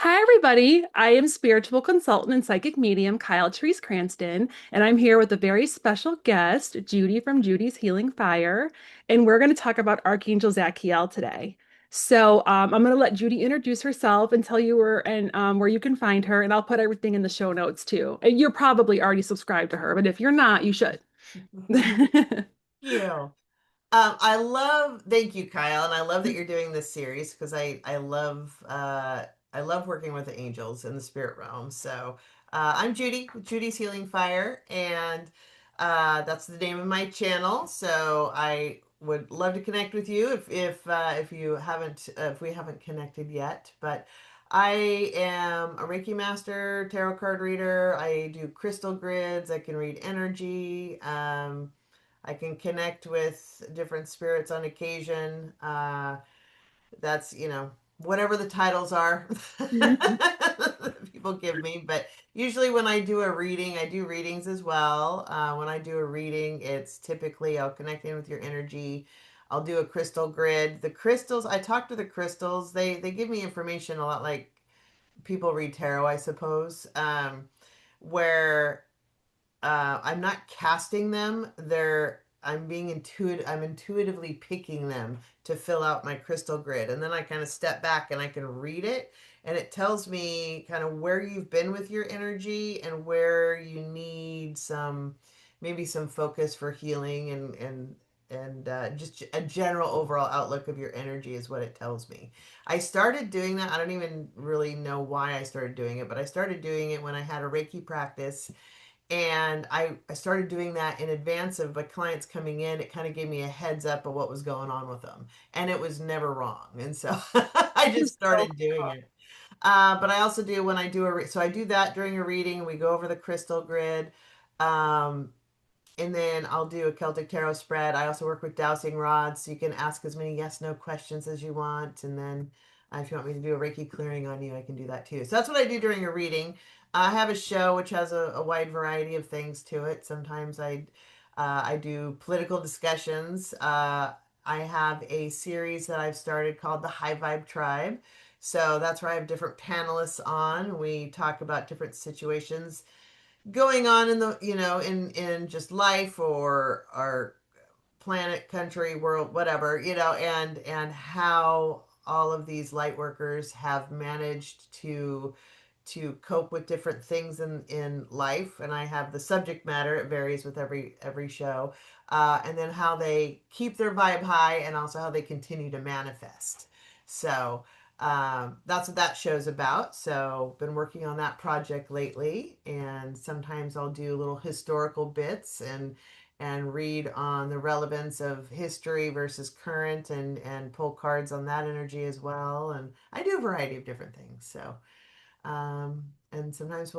Hi, everybody. I am spiritual consultant and psychic medium Therese Cranston, and I'm here with a very special guest, Judi from Judy's Healing Fire, and we're going to talk about Archangel Zadkiel today. I'm going to let Judi introduce herself and tell you where you can find her, and I'll put everything in the show notes too. And you're probably already subscribed to her, but if you're not, you should. You. Thank you, Kyle, and I love that you're doing this series because I love working with the angels in the spirit realm. So I'm Judy with Judy's Healing Fire, and that's the name of my channel. So I would love to connect with you if you haven't if we haven't connected yet. But I am a Reiki master, tarot card reader. I do crystal grids. I can read energy. I can connect with different spirits on occasion. That's, whatever the titles are that people give me. But usually when I do a reading, I do readings as well. When I do a reading, it's typically I'll connect in with your energy. I'll do a crystal grid. The crystals, I talk to the crystals. They give me information a lot like people read tarot, I suppose. Where I'm not casting them. I'm intuitively picking them to fill out my crystal grid. And then I kind of step back and I can read it. And it tells me kind of where you've been with your energy and where you need maybe some focus for healing and just a general overall outlook of your energy is what it tells me. I started doing that. I don't even really know why I started doing it, but I started doing it when I had a Reiki practice, and I started doing that in advance of my clients coming in. It kind of gave me a heads up of what was going on with them, and it was never wrong. And so I just So started doing it. But I also do when I do so I do that during a reading. We go over the crystal grid. Um, and then I'll do a Celtic Tarot spread. I also work with dowsing rods, so you can ask as many yes, no questions as you want. And then if you want me to do a Reiki clearing on you, I can do that too. So that's what I do during a reading. I have a show which has a wide variety of things to it. Sometimes I do political discussions. I have a series that I've started called the High Vibe Tribe. So that's where I have different panelists on. We talk about different situations going on in the in just life or our planet, country, world, whatever, and how all of these light workers have managed to cope with different things in life. And I have the subject matter, it varies with every show, and then how they keep their vibe high and also how they continue to manifest. So that's what that show's about. So been working on that project lately, and sometimes I'll do little historical bits and read on the relevance of history versus current, and pull cards on that energy as well. And I do a variety of different things. So and sometimes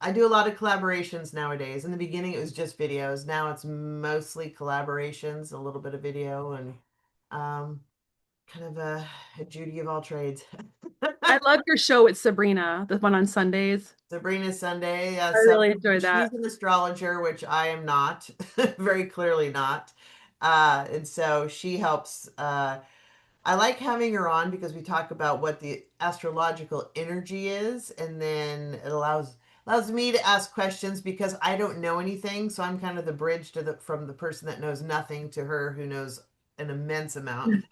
I do a lot of collaborations nowadays. In the beginning, it was just videos. Now it's mostly collaborations, a little bit of video, and um, kind of a Judy of all trades. I love your show with Sabrina, the one on Sundays. Sabrina Sunday, I really enjoy she's that. an astrologer, which I am not, very clearly not. And so she helps. I like having her on because we talk about what the astrological energy is, and then it allows me to ask questions because I don't know anything. So I'm kind of the bridge from the person that knows nothing to her who knows an immense amount.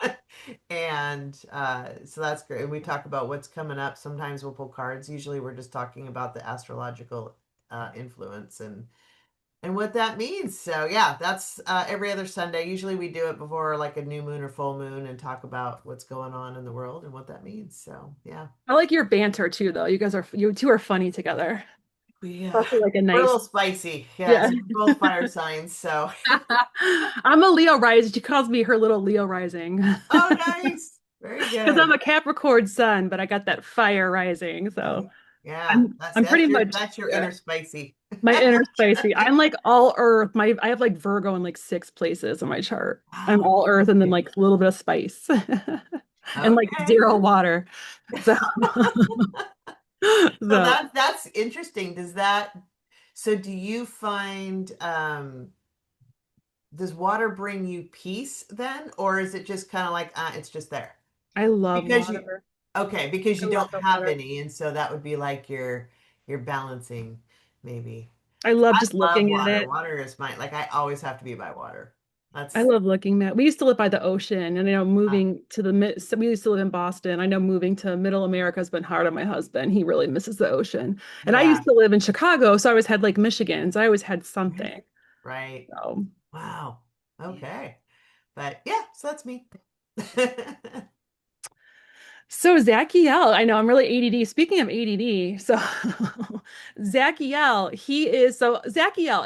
And so that's great. We talk about what's coming up. Sometimes we'll pull cards. Usually we're just talking about the astrological influence and what that means. So yeah, that's every other Sunday. Usually we do it before like a new moon or full moon and talk about what's going on in the world and what that means. So yeah. I like your banter too, though. You two are funny together. Yeah. Also like a We're a nice, little spicy. Yeah. yeah. So we're both fire signs. So I'm a Leo rising. She calls me her little Leo rising. oh nice. Very Because I'm good. a Capricorn sun, but I got that fire rising. So Yeah. I'm pretty much, That's your yeah, inner spicy. my inner spicy. I'm like all earth. I have like Virgo in like six places in my chart. I'm Oh, all earth and then like a little bit of spice and like okay. zero water. So, So so that's interesting. So do you find does water bring you peace then, or is it just kind of like it's just there? I love Because you water. Okay, because I you love don't the have water. any, and so that would be like your balancing, maybe. I love I just love looking at water. it. Water is mine. Like I always have to be by water. I That's love looking at. We used to live by the ocean, and uh, moving to the mid. So we used to live in Boston. I know moving to Middle America has been hard on my husband. He really misses the ocean. And I used yeah, to live in Chicago, so I always had Lake Michigan. So I always had right, something. right. So. Wow. Yeah. Okay. But yeah, so that's me. So Zadkiel, I know I'm really ADD. Speaking of ADD, so Zadkiel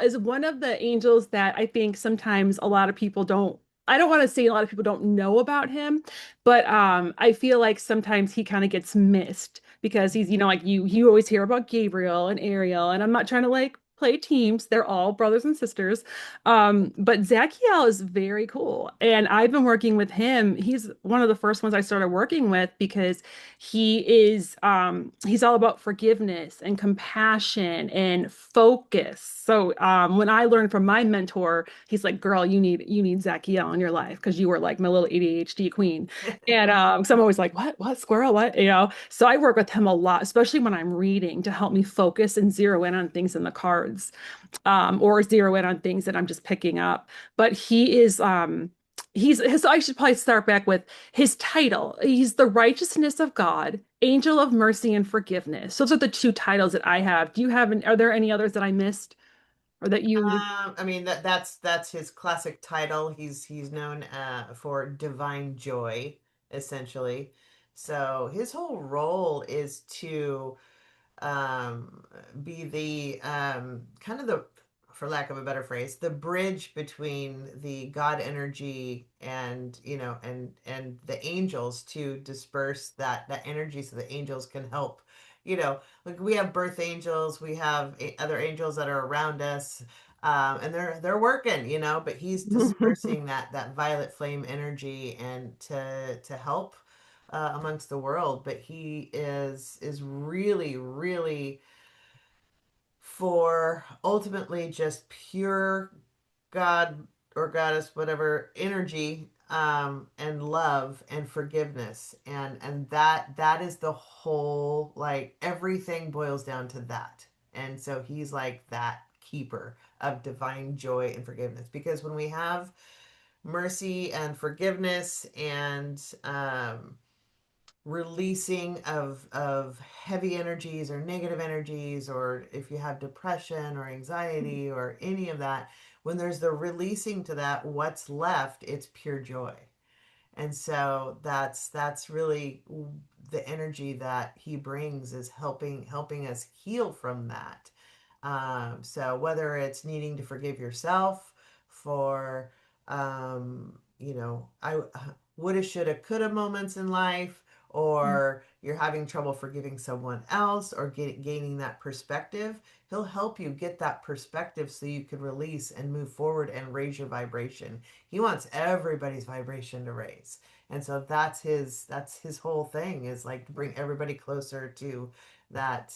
is one of the angels that I think sometimes a lot of people don't. I don't want to say a lot of people don't know about him, but I feel like sometimes he kind of gets missed because he's, like you always hear about Gabriel and Ariel, and I'm not trying to like play teams. They're all brothers and sisters. But Zachiel is very cool. And I've been working with him. He's one of the first ones I started working with because he's all about forgiveness and compassion and focus. So when I learned from my mentor, he's like, girl, you need Zachiel in your life because you were like my little ADHD queen. And so I'm always like, what, squirrel, what, So I work with him a lot, especially when I'm reading to help me focus and zero in on things in the cards, or zero in on things that I'm just picking up. But so I should probably start back with his title. He's the righteousness of God, angel of mercy and forgiveness. Those are the two titles that I have. Are there any others that I missed or that you? I mean that's his classic title. He's known for divine joy, essentially. So his whole role is to um, be the kind of the, for lack of a better phrase, the bridge between the God energy and and the angels to disperse that energy so the angels can help. Like we have birth angels, we have other angels that are around us, and they're working, but he's dispersing that violet flame energy and to help amongst the world. But he is really, really for ultimately just pure God or goddess, whatever energy, and love and forgiveness, and that is the whole, like everything boils down to that. And so he's like that keeper of divine joy and forgiveness, because when we have mercy and forgiveness and releasing of heavy energies or negative energies, or if you have depression or anxiety or any of that, when there's the releasing to that, what's left, it's pure joy. And so that's really the energy that he brings, is helping us heal from that. So whether it's needing to forgive yourself for I woulda, shoulda, coulda moments in life, or you're having trouble forgiving someone else, or gaining that perspective, he'll help you get that perspective so you can release and move forward and raise your vibration. He wants everybody's vibration to raise. And so that's his whole thing, is like to bring everybody closer to that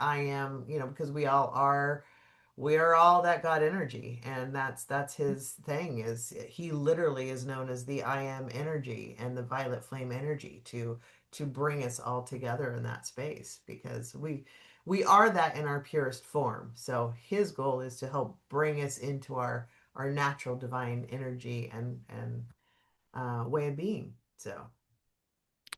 I am, because we are all that God energy, and that's his thing. Is he literally is known as the I am energy and the violet flame energy to bring us all together in that space, because we are that in our purest form. So his goal is to help bring us into our natural divine energy and way of being. So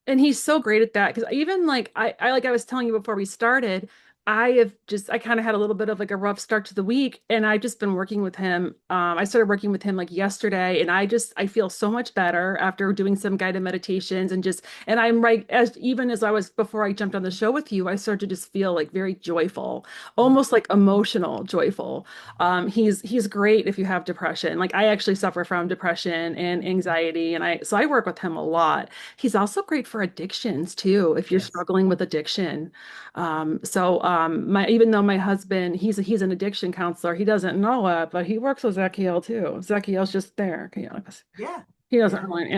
And he's so great at that because even like I was telling you before we started, I kind of had a little bit of like a rough start to the week, and I've just been working with him. I started working with him like yesterday, and I feel so much better after doing some guided meditations and I'm right as even as I was before I jumped on the show with you, I started to just feel like very joyful, almost like emotional joyful. He's great if you have depression. Like I actually suffer from depression and anxiety, and I work with him a lot. He's also great for addictions too, if you're yes. struggling with addiction. My even though my husband, he's an addiction counselor, he doesn't know it, but he works with Zachiel too. Zachiel's just there. Yeah. He doesn't Yeah. really,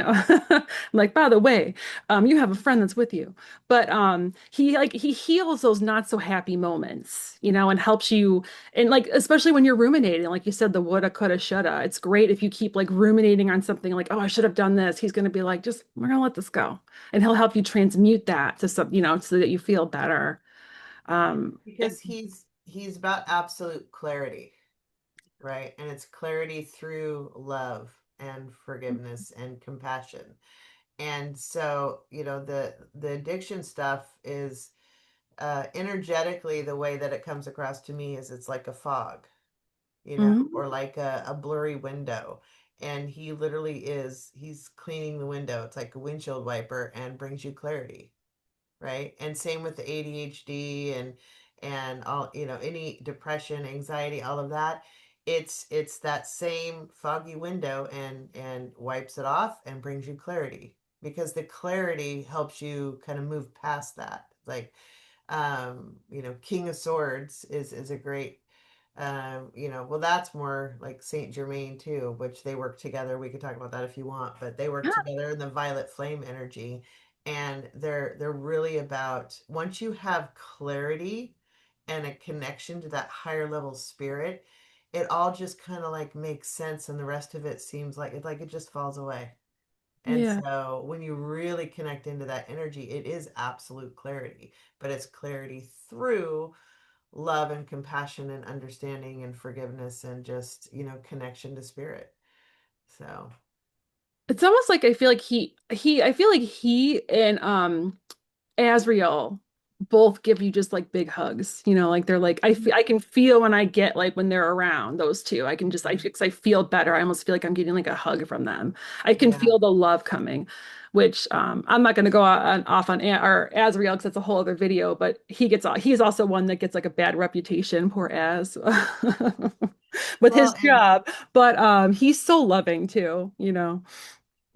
I'm like, by the way, you have a friend that's with you. But he heals those not so happy moments, and helps you, and like especially when you're ruminating, like you said, the woulda, coulda, shoulda. It's great if you keep like ruminating on something like, oh, I should have done this. He's gonna be like, just we're gonna let this go. And he'll help you transmute that to some, so that you feel better. Because he's about absolute clarity, right? And it's clarity through love and forgiveness and compassion. And so, the addiction stuff is energetically the way that it comes across to me is it's like a fog, Mhm. or like a blurry window. And he literally he's cleaning the window. It's like a windshield wiper and brings you clarity, right? And same with the ADHD and all, any depression, anxiety, all of that. It's that same foggy window and wipes it off and brings you clarity because the clarity helps you kind of move past that. Like King of Swords is a great well, that's more like Saint Germain too, which they work together. We could talk about that if you want, but they work together in the violet flame energy, and they're really about once you have clarity and a connection to that higher level spirit, it all just kind of like makes sense, and the rest of it seems like it just falls away. And Yeah. so when you really connect into that energy, it is absolute clarity, but it's clarity through love and compassion and understanding and forgiveness and just, connection to spirit. So, It's almost like I feel like he and Asriel both give you just like big hugs, like they're like I can feel when I get like when they're around those two. I can just mhm. 'cause I feel better. I almost feel like I'm getting like a hug from them. I can Yeah. feel the love coming, which I'm not going to go off on or Asriel because that's a whole other video, but he's also one that gets like a bad reputation, poor Az. With his Well, and job, but he's so loving too.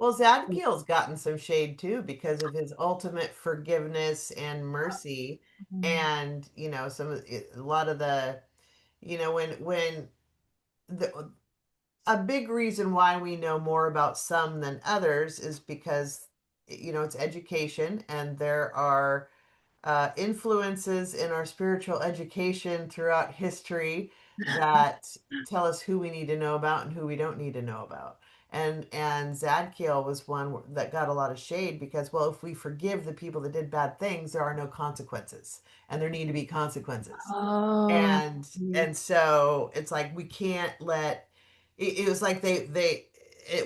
Zadkiel's gotten some shade too because of his ultimate forgiveness and mercy. Mhm. And, a lot of the, when the, a big reason why we know more about some than others is because, it's education and there are influences in our spiritual education throughout history that tell us who we need to know about and who we don't need to know about. And Zadkiel was one that got a lot of shade because, well, if we forgive the people that did bad things, there are no consequences, and there need to be consequences. Oh, And so it's like we can't let it was like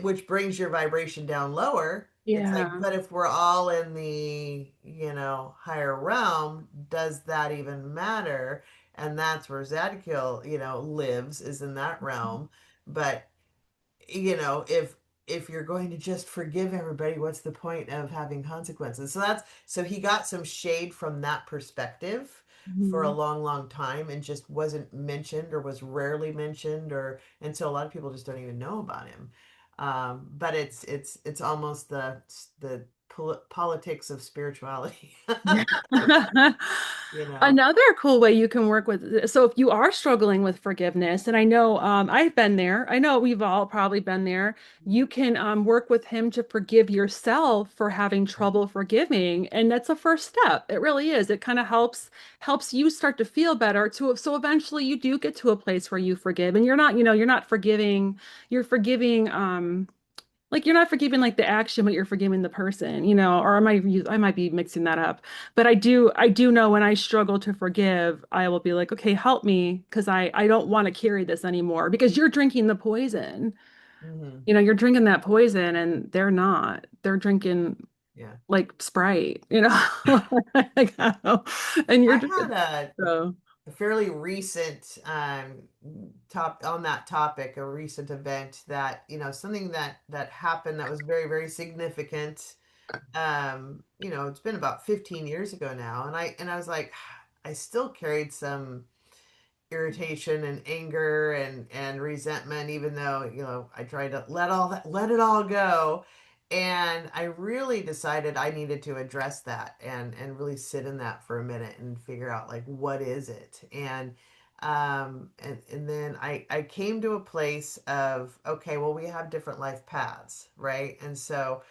which brings your vibration down lower. It's like, yeah. but if we're all in the, higher realm, does that even matter? And that's where Zadkiel, lives, is in that realm. But if you're going to just forgive everybody, what's the point of having consequences? So he got some shade from that perspective for a Mhm. long, long time and just wasn't mentioned or was rarely mentioned, or and so a lot of people just don't even know about him. But it's almost the politics of spirituality. Yeah. you know. Another cool way you can work with, so if you are struggling with forgiveness, and I know I've been there, I know we've all probably been there, you can work with him to forgive yourself for having trouble forgiving. And that's a first step. It really is. It kind of helps you start to feel better too. So eventually you do get to a place where you forgive and you're not forgiving, you're forgiving like you're not forgiving like the action, but you're forgiving the person, or I might be mixing that up. But I do know when I struggle to forgive, I will be like, okay, help me, because I don't want to carry this anymore because you're drinking the poison. Hmm. You're drinking that poison and they're not. They're drinking Yeah. like Sprite. Like, I don't know. And you're I had drinking. So, a fairly recent top on that topic, a recent event that, something that happened that was very, very significant. It's been about 15 years ago now, and I was like, I still carried some irritation and anger and resentment, even though, I tried to let it all go. And I really decided I needed to address that and really sit in that for a minute and figure out, like, what is it. And And then I came to a place of, okay, well, we have different life paths, right? And so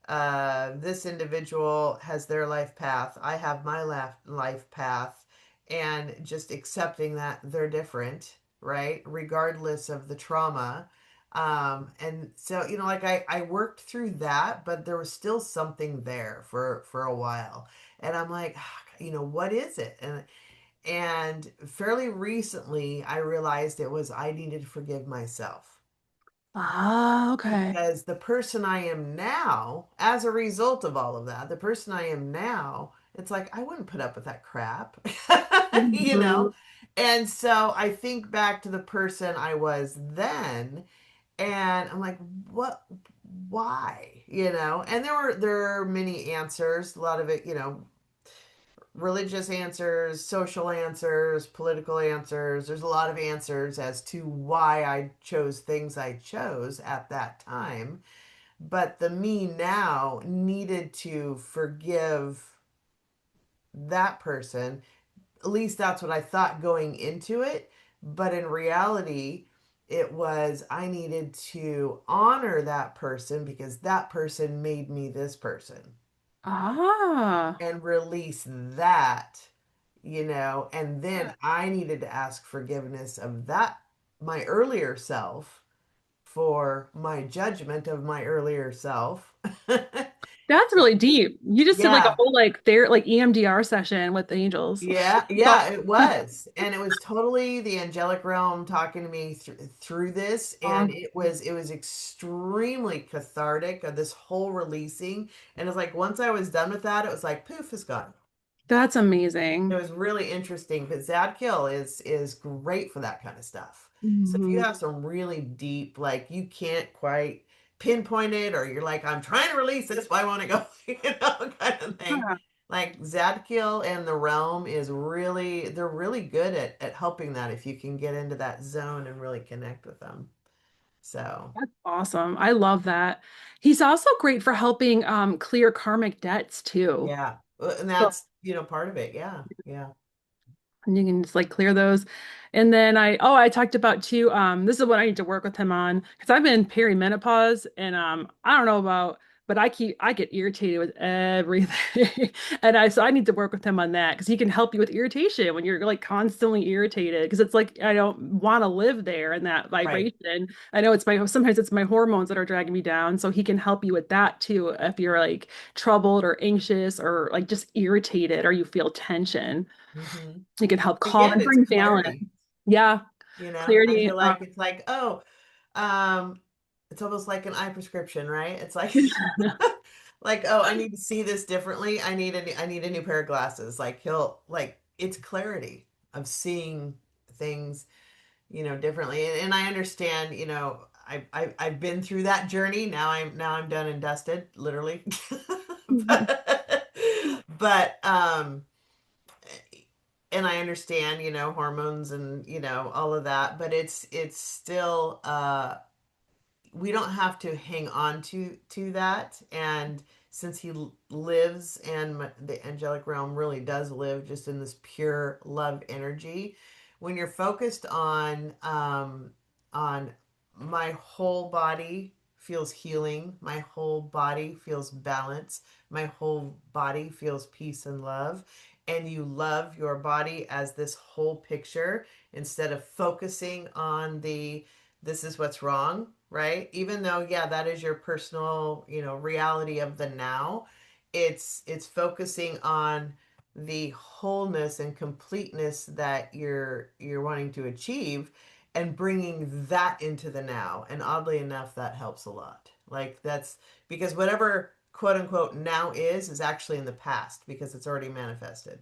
this individual has their life path. I have my life path, and just accepting that they're different, right? Regardless of the trauma. And so, like I worked through that, but there was still something there for a while. And I'm like, what is it? And fairly recently, I realized it was I needed to forgive myself Ah, okay. because the person I am now, as a result of all of that, the person I am now, it's like I wouldn't put up with that crap, you know? Mhm. And so I think back to the person I was then, and I'm like, what? Why? And there are many answers. A lot of it, religious answers, social answers, political answers. There's a lot of answers as to why I chose things I chose at that time. But the me now needed to forgive that person. At least that's what I thought going into it. But in reality, it was I needed to honor that person because that person made me this person Ah. and release that, and then I needed to ask forgiveness of that, my earlier self, for my judgment of my earlier self. That's really deep. You just did like a Yeah. whole like EMDR session with the angels. Yeah, So, yeah, it was. And it was totally the angelic realm talking to me through this, and um, it was extremely cathartic of this whole releasing. And it's like once I was done with that, it was like poof, it's gone. that's It amazing. was really interesting, but Zadkiel is great for that kind of stuff. So if you Mhm. have some really deep, like you can't quite pinpoint it, or you're like, I'm trying to release this, but I want to go, kind of thing. Yeah, Like Zadkiel and the realm they're really good at helping that if you can get into that zone and really connect with them. So that's awesome. I love that. He's also great for helping clear karmic debts too. yeah. And So that's, part of it. Yeah. Yeah. and you can just like clear those. And then I talked about too, this is what I need to work with him on because I've been perimenopause and I don't know about, but I get irritated with everything. And so I need to work with him on that because he can help you with irritation when you're like constantly irritated because it's like I don't want to live there in that Right. vibration. I know sometimes it's my hormones that are dragging me down. So he can help you with that too if you're like troubled or anxious or like just irritated or you feel tension. Hmm. It can help calm Again, and it's bring balance. clarity. Yeah, I clarity. feel like it's like, um, it's almost like an eye prescription, right? It's like, like, oh, I need to see this differently. I need a new pair of glasses. Like it's clarity of seeing things, differently. And I understand, I've been through that journey. Now I'm done and dusted, literally. but and I understand, hormones and, all of that, but it's still we don't have to hang on to that. And since he lives, and the angelic realm really does live just in this pure love energy, when you're focused on my whole body feels healing, my whole body feels balance, my whole body feels peace and love, and you love your body as this whole picture instead of focusing on the this is what's wrong, right? Even though, yeah, that is your personal, reality of the now. It's focusing on the wholeness and completeness that you're wanting to achieve, and bringing that into the now. And oddly enough, that helps a lot. Like that's because whatever quote unquote now is actually in the past because it's already manifested.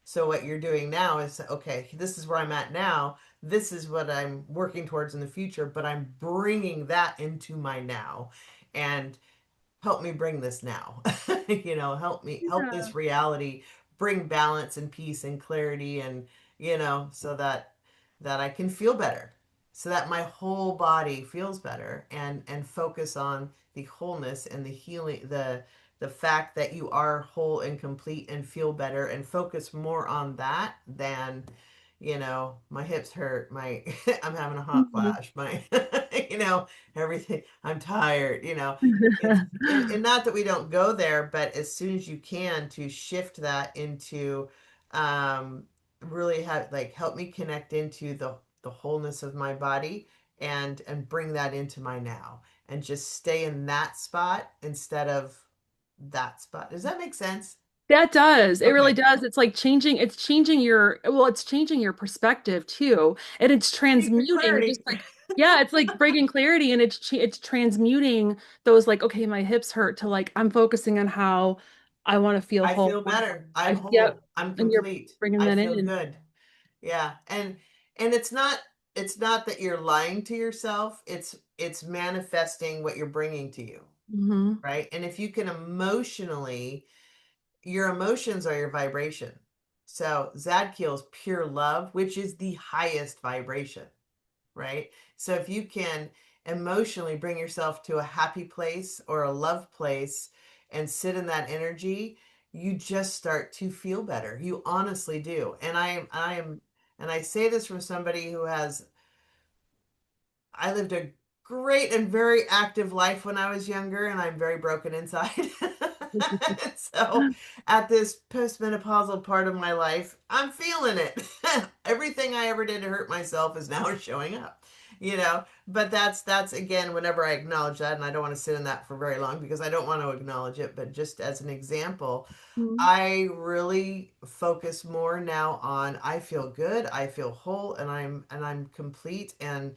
So what you're doing now is, okay, this is where I'm at now, this is what I'm working towards in the future, but I'm bringing that into my now, and help me bring this now. Help Yeah. this reality bring balance and peace and clarity, and so that I can feel better, so that my whole body feels better, and focus on the wholeness and the healing, the fact that you are whole and complete and feel better, and focus more on that than My hips hurt, my I'm having a hot Mhm. flash, my you know, everything. I'm tired, It's and not that we don't go there, but as soon as you can to shift that into um really have like help me connect into the wholeness of my body and bring that into my now and just stay in that spot instead of that spot. Does that make sense? That does. It really Okay. does. It's changing your perspective too. And it's Speaking of transmuting clarity, just like, yeah, it's like bringing clarity and it's transmuting those like, okay, my hips hurt to like, I'm focusing on how I want to feel I whole. feel better. I'm Yep. whole. I'm And you're complete. bringing I that feel in. good. Yeah. And it's not that you're lying to yourself. It's manifesting what you're bringing to you, Hmm. right? And if you can emotionally, your emotions are your vibration. So Zadkiel is pure love, which is the highest vibration, right? So if you can emotionally bring yourself to a happy place or a love place and sit in that energy, you just start to feel better. You honestly do. And I say this from somebody who has I lived a great and very active life when I was younger, and I'm very broken inside. So, at this postmenopausal part of my life, I'm feeling it. Everything I ever did to hurt myself is now showing up, But that's again, whenever I acknowledge that, and I don't want to sit in that for very long because I don't want to acknowledge it, but just as an example, Mhm. I really focus more now on I feel good, I feel whole, and I'm complete, and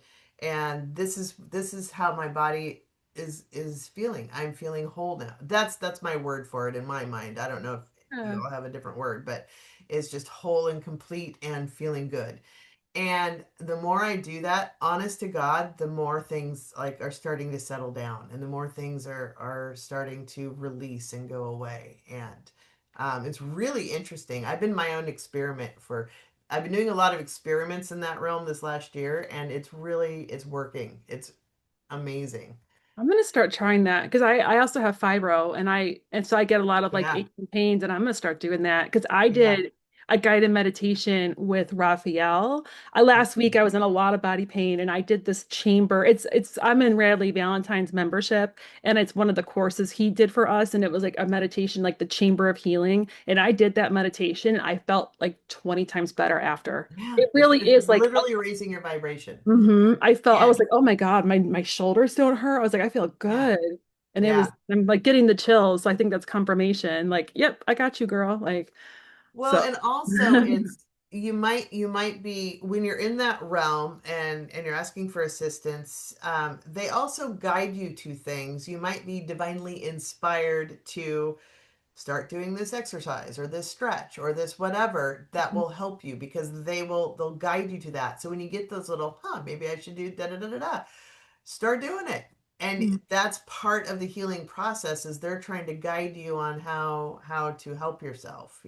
this is how my body is feeling. I'm feeling whole now. That's my word for it in my mind. I don't know if you Yeah. all have a different word, but it's just whole and complete and feeling good. And the more I do that, honest to God, the more things like are starting to settle down and the more things are starting to release and go away. And it's really interesting. I've been doing a lot of experiments in that realm this last year, and it's working. It's amazing. I'm gonna start trying that because I also have fibro and so I get a lot of like Yeah. aches and pains and I'm gonna start doing that because I Yeah. did a guided meditation with Raphael. Last week I was in a lot of body pain and I did this chamber. I'm in Radley Valentine's membership and it's one of the courses he did for us and it was like a meditation like the Chamber of Healing and I did that meditation and I felt like 20 times better after. Yeah. It It's really it's is like literally raising your vibration. I And was like, oh my God, my shoulders don't hurt. I was like, I feel yeah. good. And Yeah. I'm like getting the chills. So I think that's confirmation. Like, yep, I got you, girl. Like, Well, so. and also it's you might be when you're in that realm and you're asking for assistance, they also guide you to things. You might be divinely inspired to start doing this exercise or this stretch or this whatever that will help you because they'll guide you to that. So when you get those little, maybe I should do da da da da da, start doing it. And Mhm. that's part of the healing process is they're trying to guide you on how to help yourself,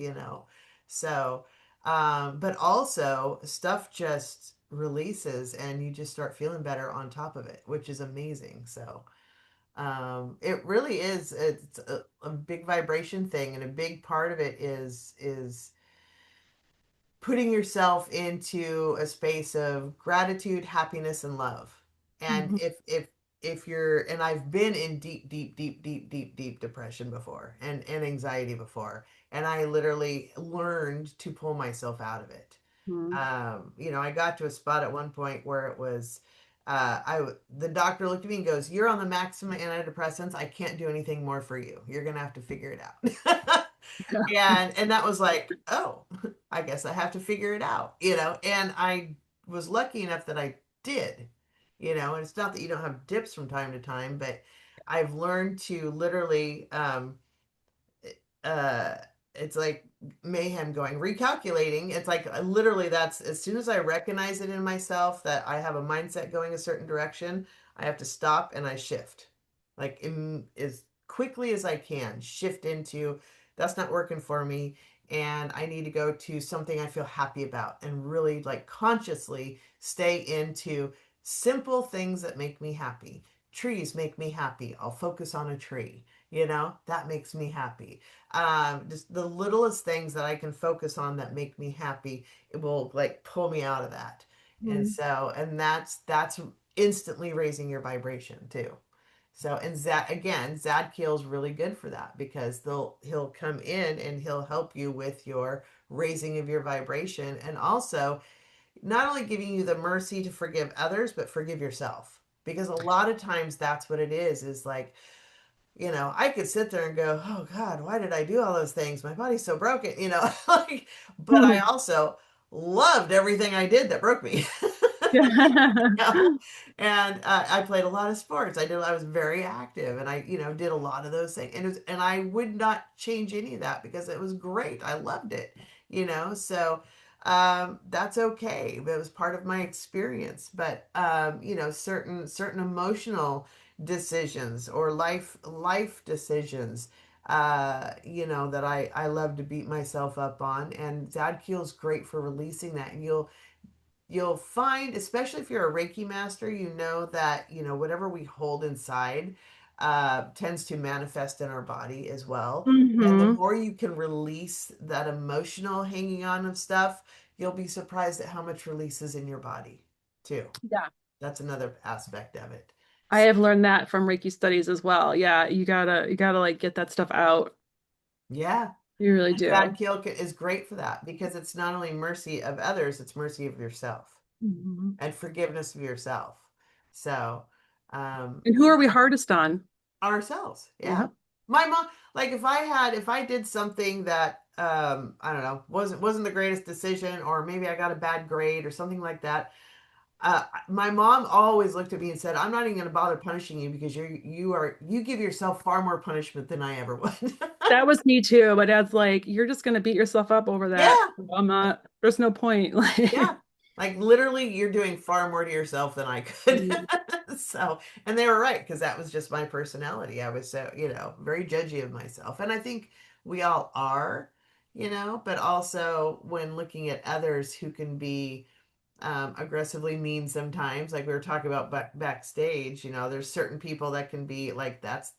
So, but also stuff just releases and you just start feeling better on top of it, which is amazing. So, it really is. It's a big vibration thing, and a big part of it is putting yourself into a space of gratitude, happiness, and love. And Mhm. if you're and I've been in deep, deep, deep, deep, deep, deep depression before and anxiety before, and I literally learned to pull myself out of it. Mhm. I got to a spot at one point where it was, the doctor looked at me and goes, "You're on the maximum antidepressants. I can't do anything more for you. You're gonna have to figure it out." And that was like, oh, I guess I have to figure it out, And I was lucky enough that I did, And it's not that you don't have dips from time to time, but I've learned to literally, uh it's like mayhem going recalculating. It's like literally that's as soon as I recognize it in myself that I have a mindset going a certain direction, I have to stop and I shift like as quickly as I can shift into that's not working for me and I need to go to something I feel happy about and really like consciously stay into simple things that make me happy. Trees make me happy. I'll focus on a tree. that makes me happy. Just the littlest things that I can focus on that make me happy, it will like pull me out of that. And Mm. so, and that's instantly raising your vibration too. So, and Zadkiel's really good for that because he'll come in and he'll help you with your raising of your vibration, and also not only giving you the mercy to forgive others, but forgive yourself. Because a lot of times that's what it is like, I could sit there and go, oh God, why did I do all those things? My body's so broken, like, but I Mhm. also loved everything I did that broke me. Yeah. know? And I played a lot of sports. I was very active, and I, did a lot of those things. And I would not change any of that because it was great. I loved it, So that's okay. It was part of my experience. But certain emotional decisions or life decisions. That I love to beat myself up on, and Zadkiel's great for releasing that, and you'll find, especially if you're a Reiki master, that, whatever we hold inside tends to manifest in our body as well. And the Hmm. more you can release that emotional hanging on of stuff, you'll be surprised at how much releases in your body too. Yeah. That's another aspect of it. I So, have learned that from Reiki studies as well. Yeah, you gotta like get that stuff out. yeah. You really And do. is great for that because it's not only mercy of others, it's mercy of yourself Mhm. and forgiveness of yourself. So, um, And who are we hardest on? ourselves. Yeah. Yeah. My mom, like if I did something that I don't know, wasn't the greatest decision, or maybe I got a bad grade or something like that. My mom always looked at me and said, "I'm not even going to bother punishing you because you give yourself far more punishment than I ever would." That was me too. My dad's like, you're just gonna beat yourself up over that. Yeah. I'm not, there's no point. Like, Yeah. Like literally, you're doing far more to yourself than I could. mm, So, and they were right because that was just my personality. I was so, very judgy of myself. And I think we all are, but also when looking at others who can be aggressively mean sometimes, like we were talking about backstage, there's certain people that can be like, that's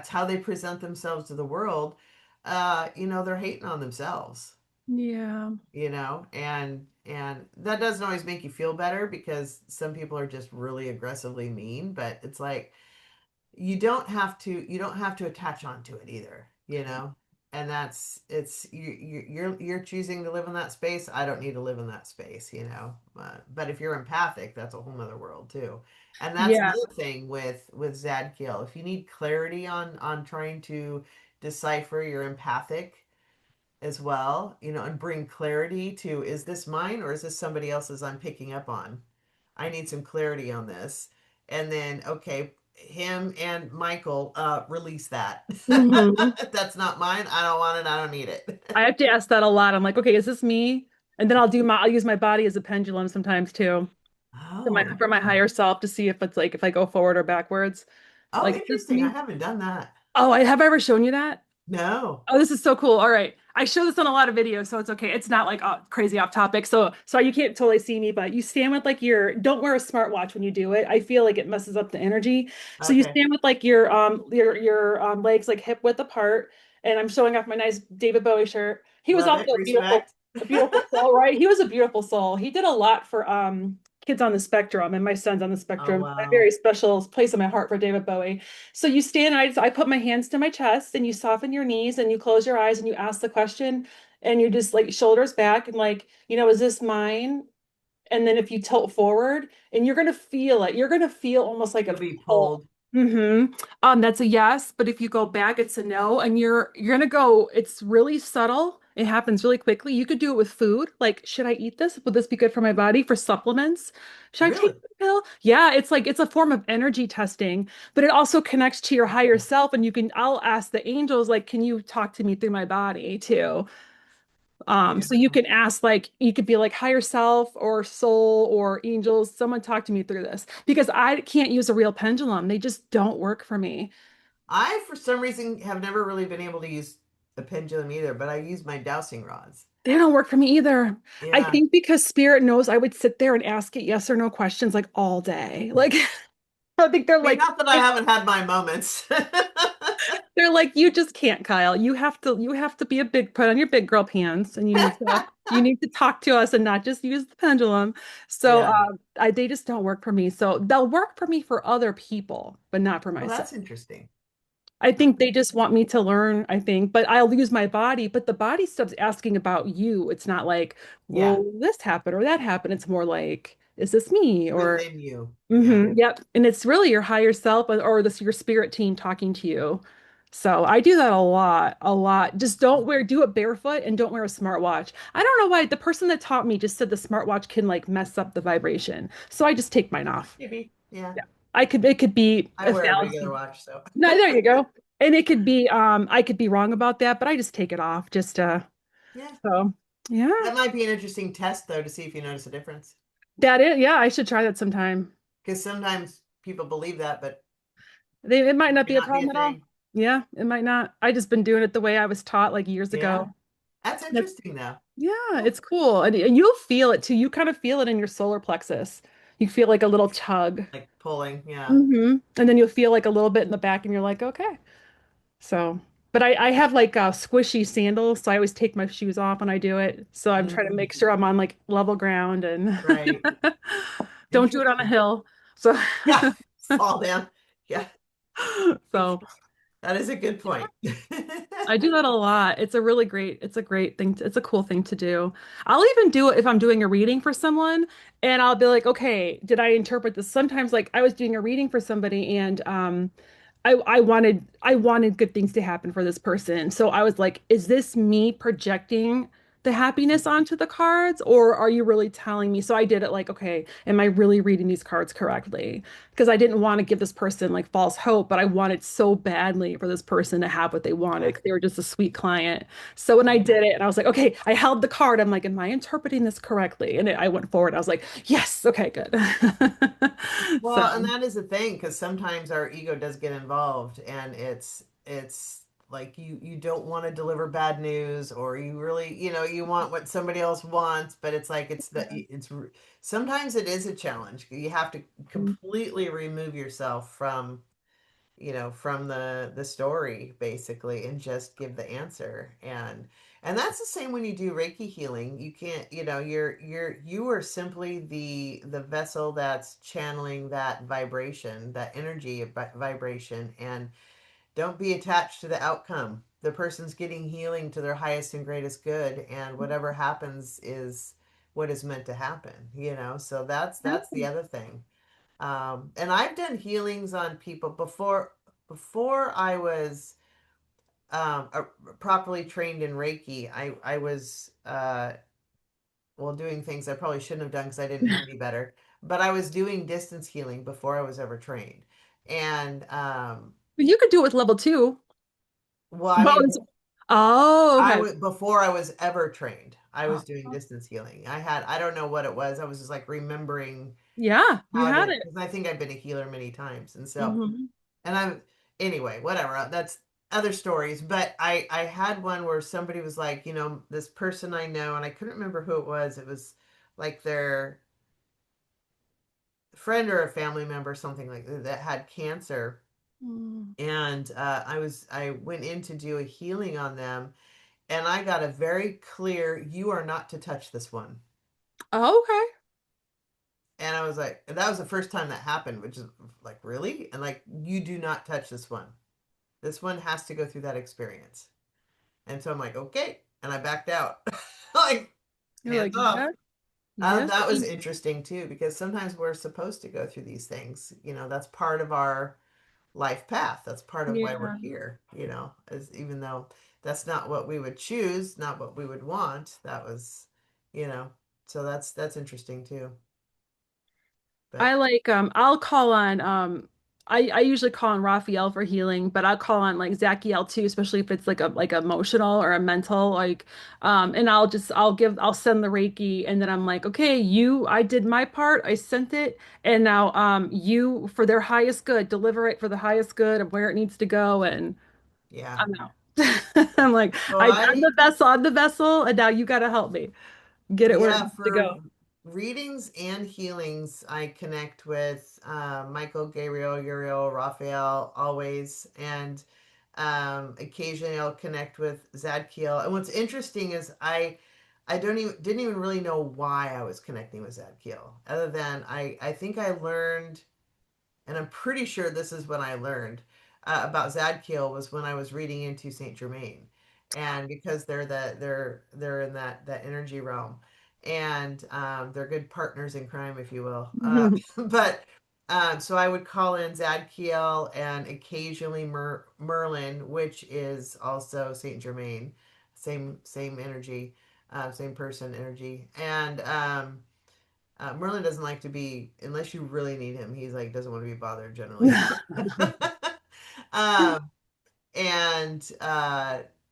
how they present themselves to the world. They're hating on themselves, yeah. and that doesn't always make you feel better because some people are just really aggressively mean, but it's like you don't have to attach onto it either, and that's it's you're choosing to live in that space. I don't need to live in that space, but if you're empathic, that's a whole nother world too. And that's Yeah. another thing with Zadkiel. If you need clarity on trying to decipher your empathic as well, and bring clarity to, is this mine or is this somebody else's I'm picking up on? I need some clarity on this. And then, okay, him and Michael, release that. Hmm. That's not mine. I don't want it. I don't need I it. have to ask that a lot. I'm like, okay, is this me? And then I'll use my body as a pendulum sometimes too. For my Oh, for my interesting. higher self to see if it's like if I go forward or backwards. Oh, Like, is this interesting. I me? haven't done that. Oh, I have I ever shown you that? No. Oh, this is so cool. All right. I show this on a lot of videos, so it's okay. It's not like crazy off topic. So sorry you can't totally see me, but you stand with like don't wear a smartwatch when you do it. I feel like it messes up the energy. So you Okay. stand with like your legs like hip width apart, and I'm showing off my nice David Bowie shirt. He was Love also it. Respect. a beautiful soul, right? He was a beautiful soul. He did a lot for kids on the spectrum, and my son's on the Oh, spectrum. A wow. very special place in my heart for David Bowie. So you stand, I put my hands to my chest and you soften your knees and you close your eyes and you ask the question and you just like shoulders back and like, is this mine? And then if you tilt forward and you're gonna feel it, you're gonna feel almost like You'll a be pull. pulled. Mm-hmm. That's a yes, but if you go back, it's a no, and you're gonna go, it's really subtle. It happens really quickly. You could do it with food. Like, should I eat this? Would this be good for my body? For supplements? Should I take Really? the pill? Yeah, it's like it's a form of energy testing, but it also connects to your higher self. And I'll ask the angels, like, can you talk to me through my body too? So you Beautiful. can ask like you could be like higher self or soul or angels, someone talk to me through this because I can't use a real pendulum. They just don't work for me. I, for some reason, have never really been able to use a pendulum either, but I use my dowsing rods. They don't work for me either. I Yeah. think because spirit knows I would sit there and ask it yes or no questions like all day. Like I think they're I mean, like, not that I haven't had my moments. They're like, you just can't, Kyle. You have to be a big put on your big girl pants and you need to talk to us and not just use the pendulum. So Yeah. they just don't work for me. So they'll work for me for other people, but not for Well, myself. that's interesting. I think Okay. they just want me to learn, I think, but I'll use my body, but the body stuff's asking about you. It's not like, Yeah. well, this happened or that happened. It's more like, is this me? Or Within you. Yeah. yep. And it's really your higher self or this your spirit team talking to you. So I do that a lot, a lot. Just do it barefoot and don't wear a smartwatch. I don't know why the person that taught me just said the smartwatch can like mess up the vibration. So I just take mine off. Maybe. Yeah. Yeah. It could be I a wear a regular thousand. watch, so. No, there you go. And it could be I could be wrong about that, but I just take it off just Yeah. so yeah. That might be an interesting test, though, to see if you notice a difference. That is, yeah, I should try that sometime. Because sometimes people believe that, but It might it not may be a not be a problem at all. thing. Yeah, it might not. I just been doing it the way I was taught like years Yeah. ago. That's That's interesting, though. yeah, Huh. it's cool. And you'll feel it too. You kind of feel it in your solar plexus. You feel like a little tug. Like pulling. Yeah. And then you'll feel like a little bit in the back and you're like, okay. So, but I have like squishy sandals, so I always take my shoes off when I do it. So I'm trying to Mm, make sure I'm on like level ground and right. don't do it on a Interesting. hill. So, Yeah. Fall down. Yeah. so That is a good point. I do that a lot. It's a great thing. It's a cool thing to do. I'll even do it if I'm doing a reading for someone and I'll be like, okay, did I interpret this? Sometimes like I was doing a reading for somebody and I wanted good things to happen for this person. So I was like, is this me projecting the happiness onto the cards or are you really telling me? So I did it like, okay, am I really reading these cards correctly? Because I didn't want to give this person like false hope, but I wanted so badly for this person to have what they wanted Yeah. 'cause they were just a sweet client. So when I Yeah. did it and I was like, okay, I held the card. I'm like, am I interpreting this correctly? And I went forward. I was like, yes, okay, good. So Well, and that is the thing, because sometimes our ego does get involved, and it's like you don't want to deliver bad news, or you really, you want what somebody else wants, but it's like sometimes it is a challenge. You have to completely remove yourself from the story basically and just give the answer. And that's the same when you do Reiki healing. You can't, you are simply the vessel that's channeling that vibration, that energy vibration, and don't be attached to the outcome. The person's getting healing to their highest and greatest good, and whatever happens is what is meant to happen. So that's the other thing. And I've done healings on people before I was properly trained in Reiki. I was well, doing things I probably shouldn't have done because I didn't know any better. But I was doing distance healing before I was ever trained. And But you could do it with level two. well, I mean, Bones. Oh, I okay. was before I was ever trained. I was Oh, doing distance healing. I don't know what it was. I was just like remembering yeah, you how had to, it. because I think I've been a healer many times, and so. Hmm. And I'm anyway, whatever. That's other stories. But I had one where somebody was like, this person I know, and I couldn't remember who it was. It was like their friend or a family member, something like that had cancer. And I went in to do a healing on them, and I got a very clear, you are not to touch this one. Oh, okay. And I was like, that was the first time that happened, which is like, really? And like, you do not touch this one. This one has to go through that experience. And so I'm like, okay. And I backed out. Like, You're hands like, off. yeah, yeah. That was interesting too, because sometimes we're supposed to go through these things. That's part of our life path. That's part of why we're Yeah. here, as even though that's not what we would choose, not what we would want. That was, you know, so that's interesting too. I But like I'll call on I usually call on Raphael for healing, but I'll call on like Zadkiel too, especially if it's like emotional or a mental and I'll send the Reiki and then I'm like, okay, I did my part, I sent it, and now you for their highest good, deliver it for the highest good of where it needs to go and yeah. I'm out. I'm like, So I'm the vessel, and now you gotta help me get it where it yeah, needs to go. for readings and healings, I connect with Michael, Gabriel, Uriel, Raphael always. And Occasionally I'll connect with Zadkiel. And what's interesting is I don't even didn't even really know why I was connecting with Zadkiel, other than I think I learned, and I'm pretty sure this is when I learned about Zadkiel was when I was reading into Saint Germain, and because they're in that energy realm, and they're good partners in crime, if you will. But so I would call in Zadkiel and occasionally Merlin, which is also Saint Germain, same energy, same person energy, and Merlin doesn't like to be, unless you really need him. He's like doesn't want to be bothered generally. um, and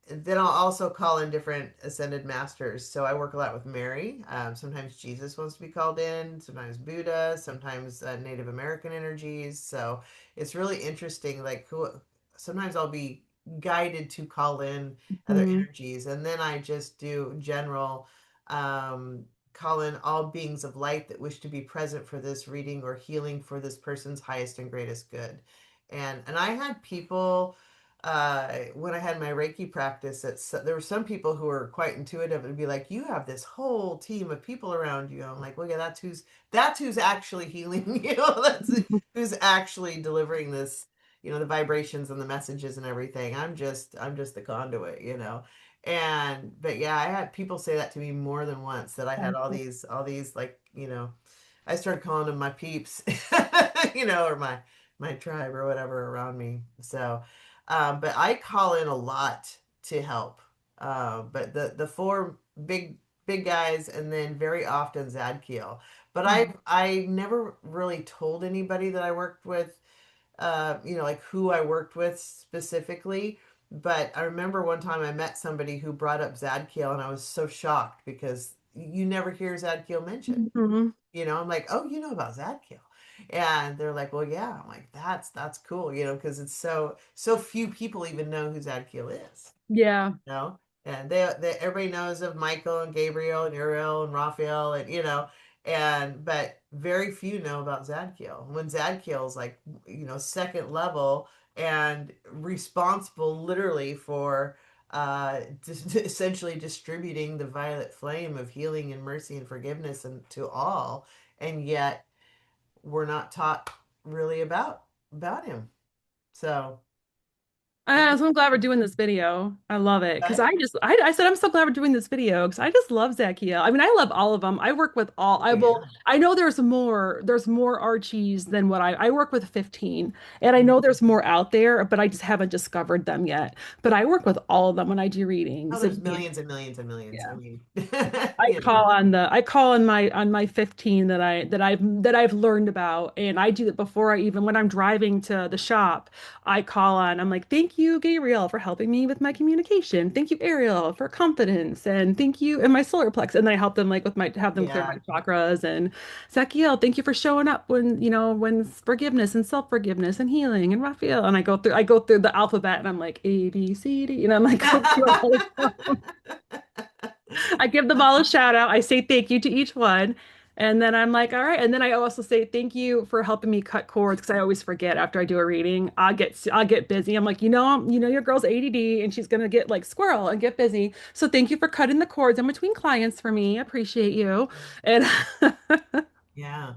then I'll also call in different ascended masters. So I work a lot with Mary. Sometimes Jesus wants to be called in. Sometimes Buddha. Sometimes Native American energies. So it's really interesting. Like who? Sometimes I'll be guided to call in other Mhm. energies, and then I just do general. Um, Call in all beings of light that wish to be present for this reading or healing for this person's highest and greatest good. And I had people when I had my Reiki practice, there were some people who were quite intuitive and be like, "You have this whole team of people around you." I'm like, "Well, yeah, that's who's actually healing you. That's who's actually delivering this, the vibrations and the messages and everything. I'm just the conduit." But yeah, I had people say that to me more than once, that I had all these like, I started calling them my peeps, or my tribe or whatever around me. So, but I call in a lot to help. But the four big guys, and then very often Zadkiel. But I never really told anybody that I worked with, like who I worked with specifically. But I remember one time I met somebody who brought up Zadkiel, and I was so shocked because you never hear Zadkiel mentioned. Mhm. I'm like, "Oh, you know about Zadkiel?" And they're like, "Well, yeah." I'm like, "That's cool," because it's so few people even know who Zadkiel is. Yeah. you know and they everybody knows of Michael and Gabriel and Uriel and Raphael, and but very few know about Zadkiel, when Zadkiel is like, second level, and responsible literally for essentially distributing the violet flame of healing and mercy and forgiveness and to all. And yet we're not taught really about him. So So I'm glad we're doing this video. I love it because but I said I'm so glad we're doing this video because I just love Zakiel. I mean, I love all of them. I work with all. oh yeah. I know there's more Archies than what I work with 15, and I know there's more out there, but I just haven't discovered them yet. But I work with all of them when I do Oh, readings. there's And millions and millions and millions. I yeah. mean, I you know. call on the I call on my 15 that I've learned about, and I do that before I even when I'm driving to the shop. I'm like, thank you, Gabriel, for helping me with my communication. Thank you, Ariel, for confidence, and thank you, and my solar plex. And then I help them like with my have them clear my Yeah. chakras. And Zakiel, thank you for showing up when forgiveness and self-forgiveness and healing. And Raphael, and I go through the alphabet, and I'm like A, B, C, D, I'm like go through all of them. I give them all a shout out. I say thank you to each one. And then I'm like, all right. And then I also say thank you for helping me cut cords because I always forget after I do a reading. I'll get busy. I'm like, your girl's ADD and she's gonna get like squirrel and get busy. So thank you for cutting the cords in between clients for me. I appreciate you. And Yeah.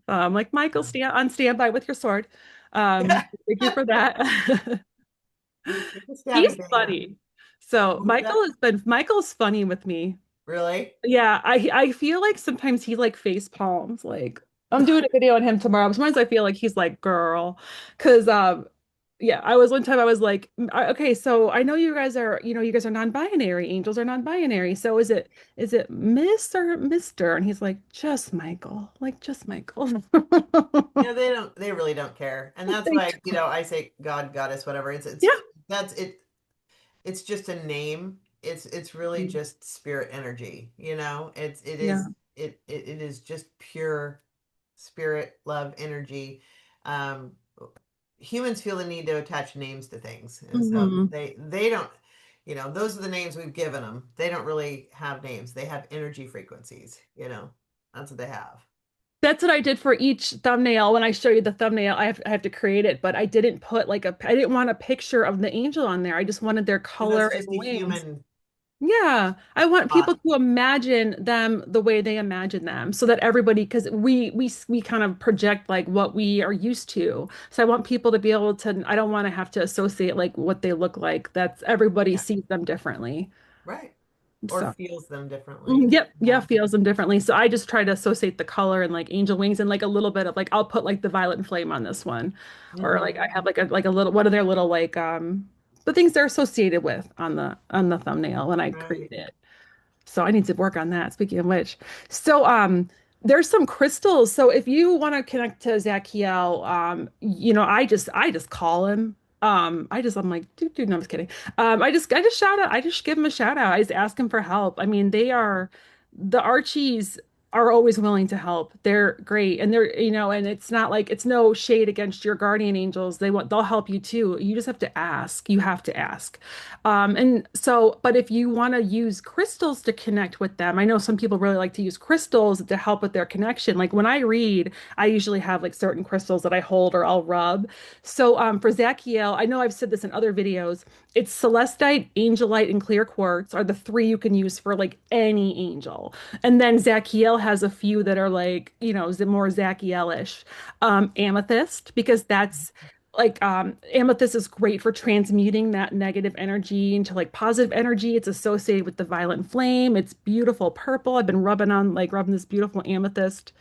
I'm like, Michael, Yeah. stand on standby with your sword. Thank you for that. Take a stabby He's thing. funny. So What's that? Michael's funny with me. Really? Yeah, I feel like sometimes he like face palms. Like I'm doing a video on him tomorrow. Sometimes I feel like he's like, girl, because yeah, one time I was like, okay, so I know you guys are non-binary. Angels are non-binary. So is it Miss or Mister? And he's like, just Michael, like just Michael. They really don't care. And that's They why, don't. I say God, goddess, whatever. Yeah, That's it. It's just a name. It's really just spirit energy, It's it yeah. is it is just pure spirit love energy. Um Humans feel the need to attach names to things, and so Hmm. they don't, those are the names we've given them. They don't really have names. They have energy frequencies. That's what they have. That's what I did for each thumbnail. When I show you the thumbnail, I have to create it, but I didn't put like I didn't want a picture of the angel on there. I just wanted their So color that's and just a wings. human Yeah, I want people body. to imagine them the way they imagine them so that everybody, because we kind of project like what we are used to. So I want people to be able to, I don't want to have to associate like what they look like. That's everybody Yeah, sees them differently. right. Or So. feels them differently. Yep, yeah, Yeah. feels them differently. So I just try to associate the color and like angel wings and like a little bit of like I'll put like the violet and flame on this one. Or like Hmm. I have like a little one of their little like the things they're associated with on the thumbnail when I Right. create it. So I need to work on that. Speaking of which, so there's some crystals. So if you want to connect to Zadkiel, I just call him. I'm like, dude, no, I'm just kidding. I just shout out, I just give him a shout out. I just ask him for help. I mean, the Archies are always willing to help. They're great. And and it's not like it's no shade against your guardian angels. They'll help you too. You just have to ask. You have to ask. And so, but if you want to use crystals to connect with them, I know some people really like to use crystals to help with their connection. Like when I read, I usually have like certain crystals that I hold or I'll rub. So for Zachiel, I know I've said this in other videos. It's celestite, angelite, and clear quartz are the three you can use for like any angel. And then Zachiel has a few that are like, more Zachielish. Amethyst, because that's like amethyst is great for transmuting that negative energy into like positive energy. It's associated with the violent flame. It's beautiful purple. I've been rubbing this beautiful amethyst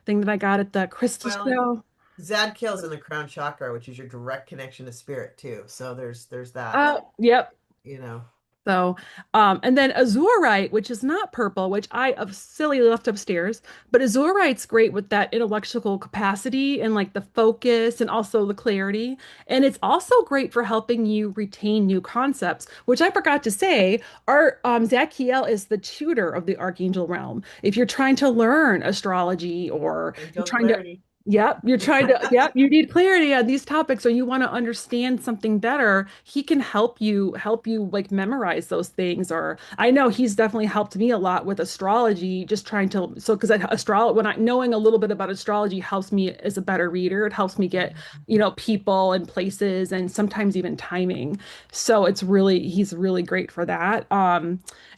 thing that I got at the crystal Well, and show. Zadkiel's in the crown chakra, which is your direct connection to spirit too. So there's that, Yep. you know. So, and then azurite, which is not purple, which I have silly left upstairs, but azurite's great with that intellectual capacity and like the focus and also the clarity. And it's also great for helping you retain new concepts, which I forgot to say. Our Zadkiel is the tutor of the Archangel realm. If you're trying to learn astrology or you're Angel trying to clarity. Yep, you need clarity on these topics or you want to understand something better. He can help you like memorize those things. Or I know he's definitely helped me a lot with astrology, just trying to, so because astrology, when I knowing a little bit about astrology helps me as a better reader. It helps me get, people and places and sometimes even timing. So he's really great for that.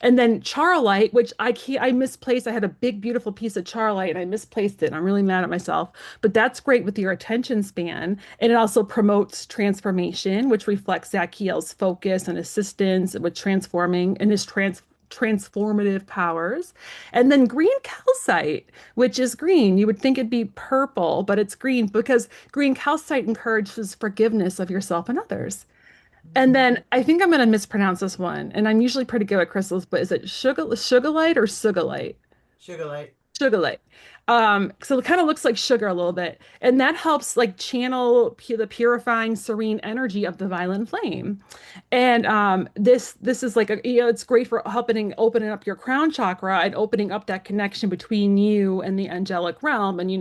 And then charlite, which I misplaced. I had a big, beautiful piece of charlite and I misplaced it. And I'm really mad at myself. But that's great with your attention span. And it also promotes transformation, which reflects Zachiel's focus and assistance with transforming and his transformative powers. And then green calcite, which is green. You would think it'd be purple, but it's green because green calcite encourages forgiveness of yourself and others. And then I think I'm going to mispronounce this one, and I'm usually pretty good at crystals, but is it sugarlight or sugarlight? Sugarlight. Sugarlight. So it kind of looks like sugar a little bit, and that helps like channel the purifying, serene energy of the violet flame. And this is like it's great for helping opening up your crown chakra and opening up that connection between you and the angelic realm. And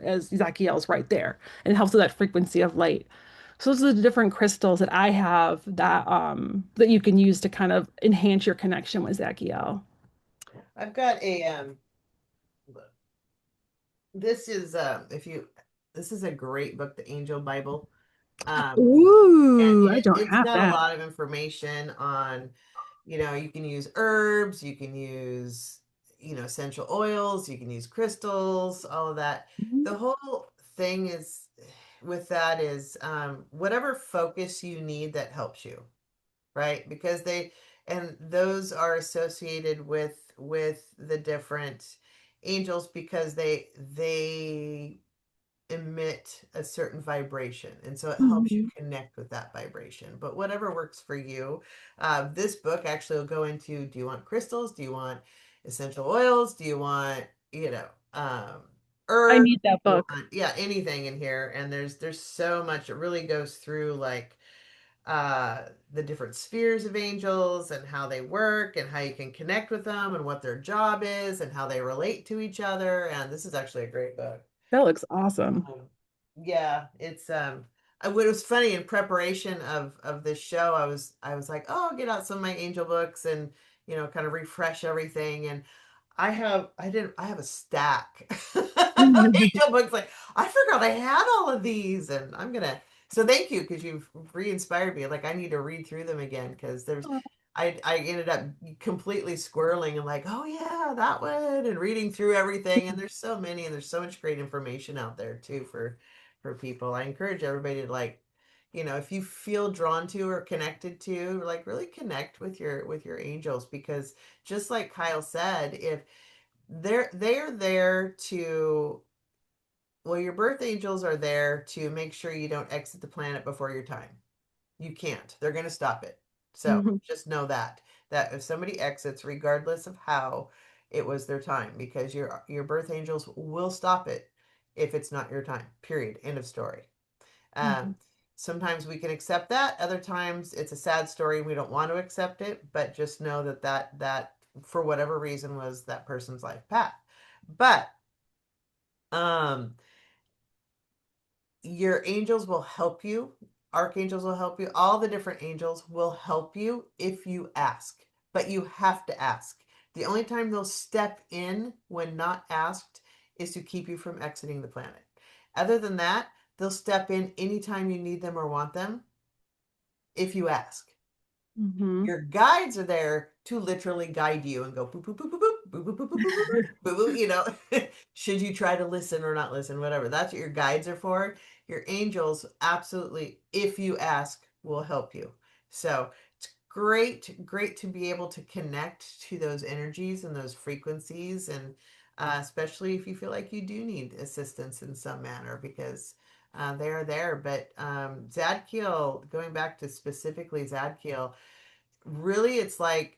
as Zachiel's right there, and it helps with that frequency of light. So those are the different crystals that I have that you can use to kind of enhance your connection with Zachiel. I've got a this is if you this is a great book, the Angel Bible. Um and Ooh, I don't it's have got a that. lot of information on, you can use herbs, you can use, essential oils, you can use crystals, all of that. The whole thing is with that is whatever focus you need that helps you, right? Because and those are associated with the different angels because they emit a certain vibration, and so it helps you Mhm. connect with that vibration. But whatever works for you. This book actually will go into, do you want crystals, do you want essential oils, do you want, I herbs, need that do you book. want, yeah, anything in here. And there's so much. It really goes through like uh the different spheres of angels and how they work and how you can connect with them and what their job is and how they relate to each other. And this is actually a great book. That looks awesome. um, yeah, it's what was funny in preparation of this show, I was like, oh, I'll get out some of my angel books and kind of refresh everything. And I have a stack of angel books. Like, I forgot I had all of these, and so thank you, because you've re-inspired me. Like, I need to read through them again, because I ended up completely squirreling and like, oh yeah, that one, and reading through everything. And there's so many, and there's so much great information out there too for people. I encourage everybody to, like, if you feel drawn to or connected to, like, really connect with your angels, because just like Kyle said, if they're there to, well, your birth angels are there to make sure you don't exit the planet before your time. You can't. They're going to stop it. So Mhm. just know that if somebody exits, regardless of how, it was their time, because your birth angels will stop it if it's not your time. Period. End of story. Mhm. Um, Sometimes we can accept that. Other times it's a sad story. We don't want to accept it, but just know that for whatever reason was that person's life path. But um, your angels will help you. Archangels will help you. All the different angels will help you if you ask, but you have to ask. The only time they'll step in when not asked is to keep you from exiting the planet. Other than that, they'll step in anytime you need them or want them if you ask. Mhm. Your guides are there to literally guide you and go boop boop boop boop boop boop boop boop boop boop boop boop boop. Should you try to listen or not listen, whatever. That's what your guides are for. Your angels, absolutely, if you ask, will help you. So it's great to be able to connect to those energies and those frequencies, and especially if you feel like you do need assistance in some manner, because they are there. But Zadkiel, going back to specifically Zadkiel, really, it's like,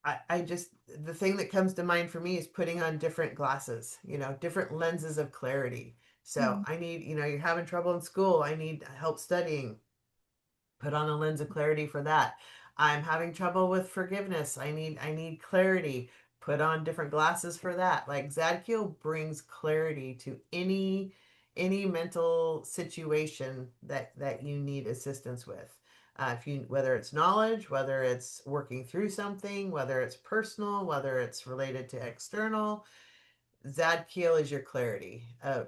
I just, the thing that comes to mind for me is putting on different glasses, different lenses of clarity. So Mhm. I need, you're having trouble in school, I need help studying, put on a lens of clarity for that. I'm having trouble with forgiveness, I need clarity, put on different glasses for that. Like, Zadkiel brings clarity to any mental situation that you need assistance with. If you, whether it's knowledge, whether it's working through something, whether it's personal, whether it's related to external, Zadkiel is your clarity,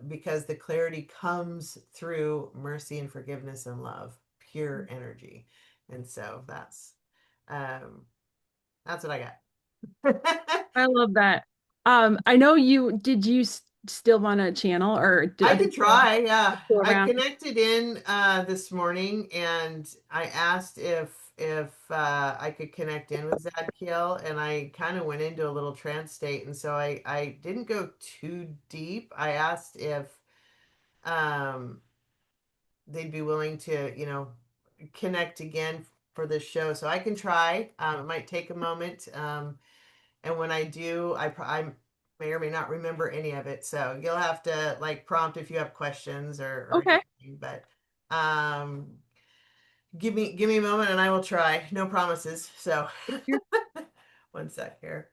because the clarity comes through mercy and forgiveness and love, pure energy. And so um, that's what I got. I love that. I know you still want to channel or I did could try, yeah. you go I around? connected in this morning, and I asked if I could connect in with Zadkiel, and I kind of went into a little trance state, and so I didn't go too deep. I asked if um they'd be willing to, connect again for this show. So I can try. It might take a moment. And when I do, I may or may not remember any of it. So you'll have to, like, prompt if you have questions or Okay. anything. But um, give me a moment and I will try. No promises. So one sec here.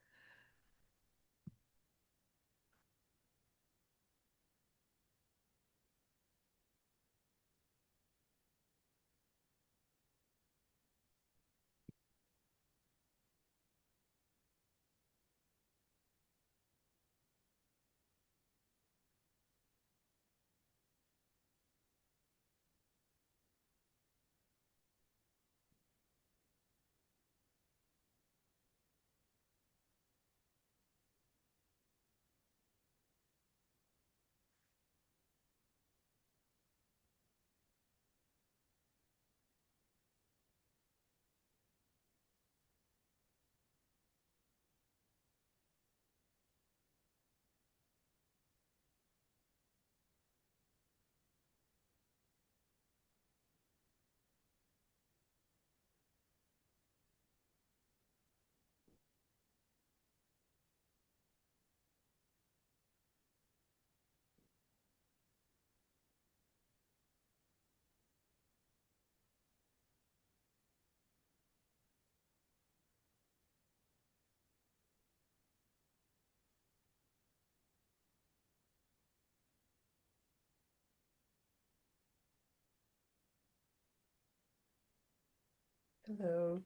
Hello.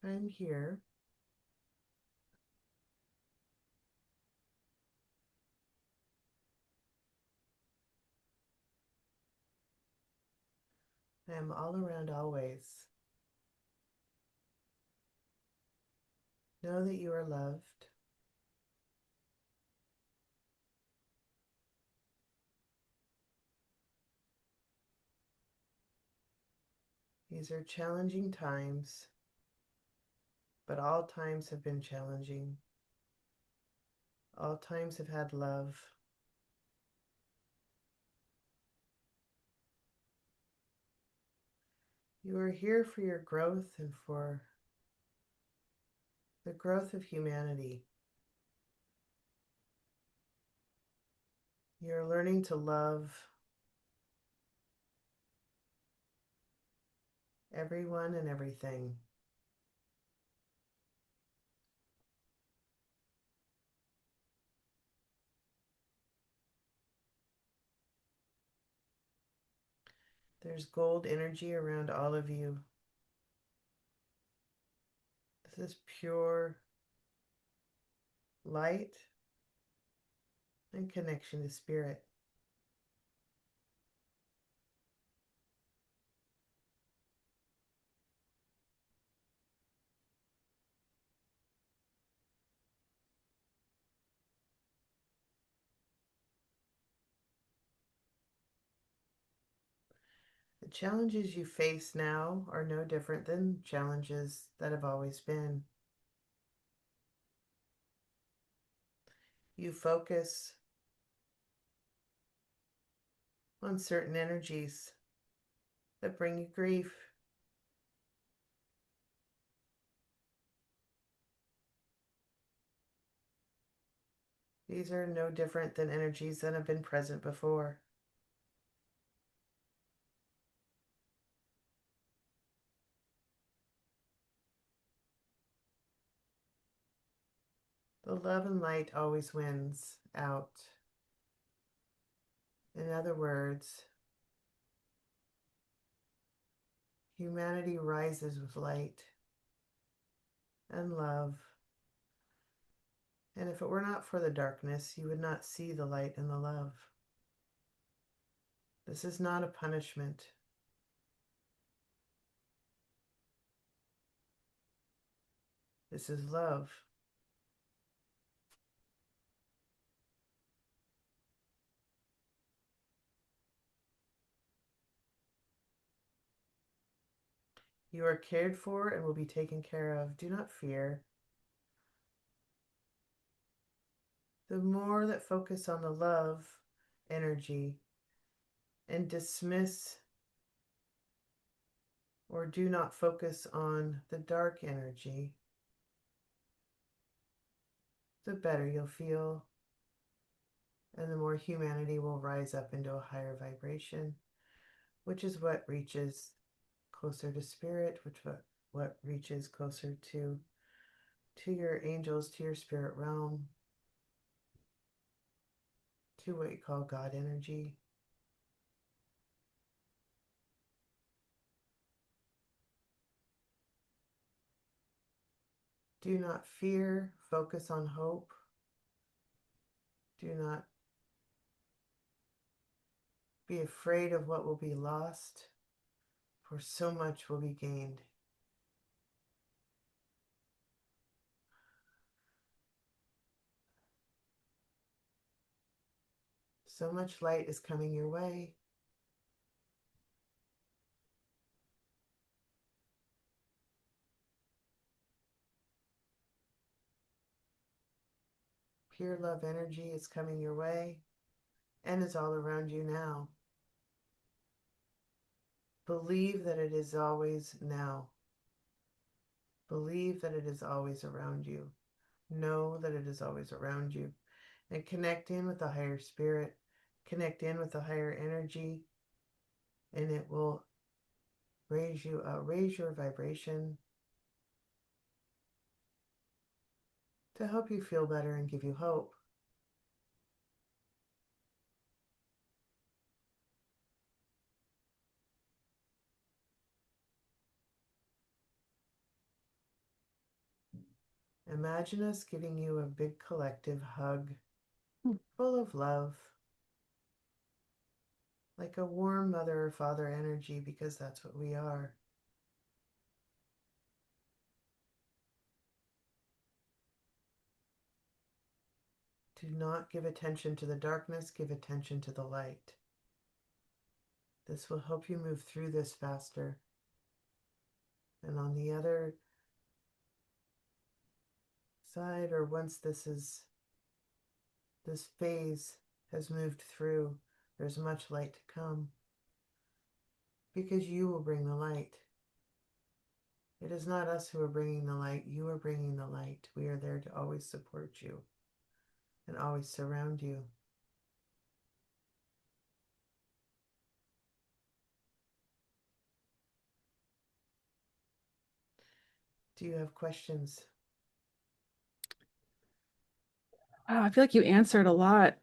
I'm here. I am all around always. Know that you are loved. These are challenging times, but all times have been challenging. All times have had love. You are here for your growth and for the growth of humanity. You're learning to love everyone and everything. There's gold energy around all of you. This is pure light and connection to spirit. The challenges you face now are no different than challenges that have always been. You focus on certain energies that bring you grief. These are no different than energies that have been present before. The love and light always wins out. In other words, humanity rises with light and love. And if it were not for the darkness, you would not see the light and the love. This is not a punishment. This is love. You are cared for and will be taken care of. Do not fear. The more that focus on the love energy and dismiss or do not focus on the dark energy, the better you'll feel, and the more humanity will rise up into a higher vibration, which is what reaches closer to spirit, what reaches closer to your angels, to your spirit realm, to what you call God energy. Do not fear, focus on hope. Do not be afraid of what will be lost, for so much will be gained. So much light is coming your way. Pure love energy is coming your way and is all around you now. Believe that it is always now. Believe that it is always around you. Know that it is always around you. And connect in with the higher spirit. Connect in with the higher energy. And it will raise your vibration to help you feel better and give you hope. Imagine us giving you a big collective hug full of love, like a warm mother or father energy, because that's what we are. Do not give attention to the darkness, give attention to the light. This will help you move through this faster. And on the other side, or once this phase has moved through, there's much light to come because you will bring the light. It is not us who are bringing the light. You are bringing the light. We are there to always support you and always surround you. Do you have questions? Wow, I feel like you answered a lot.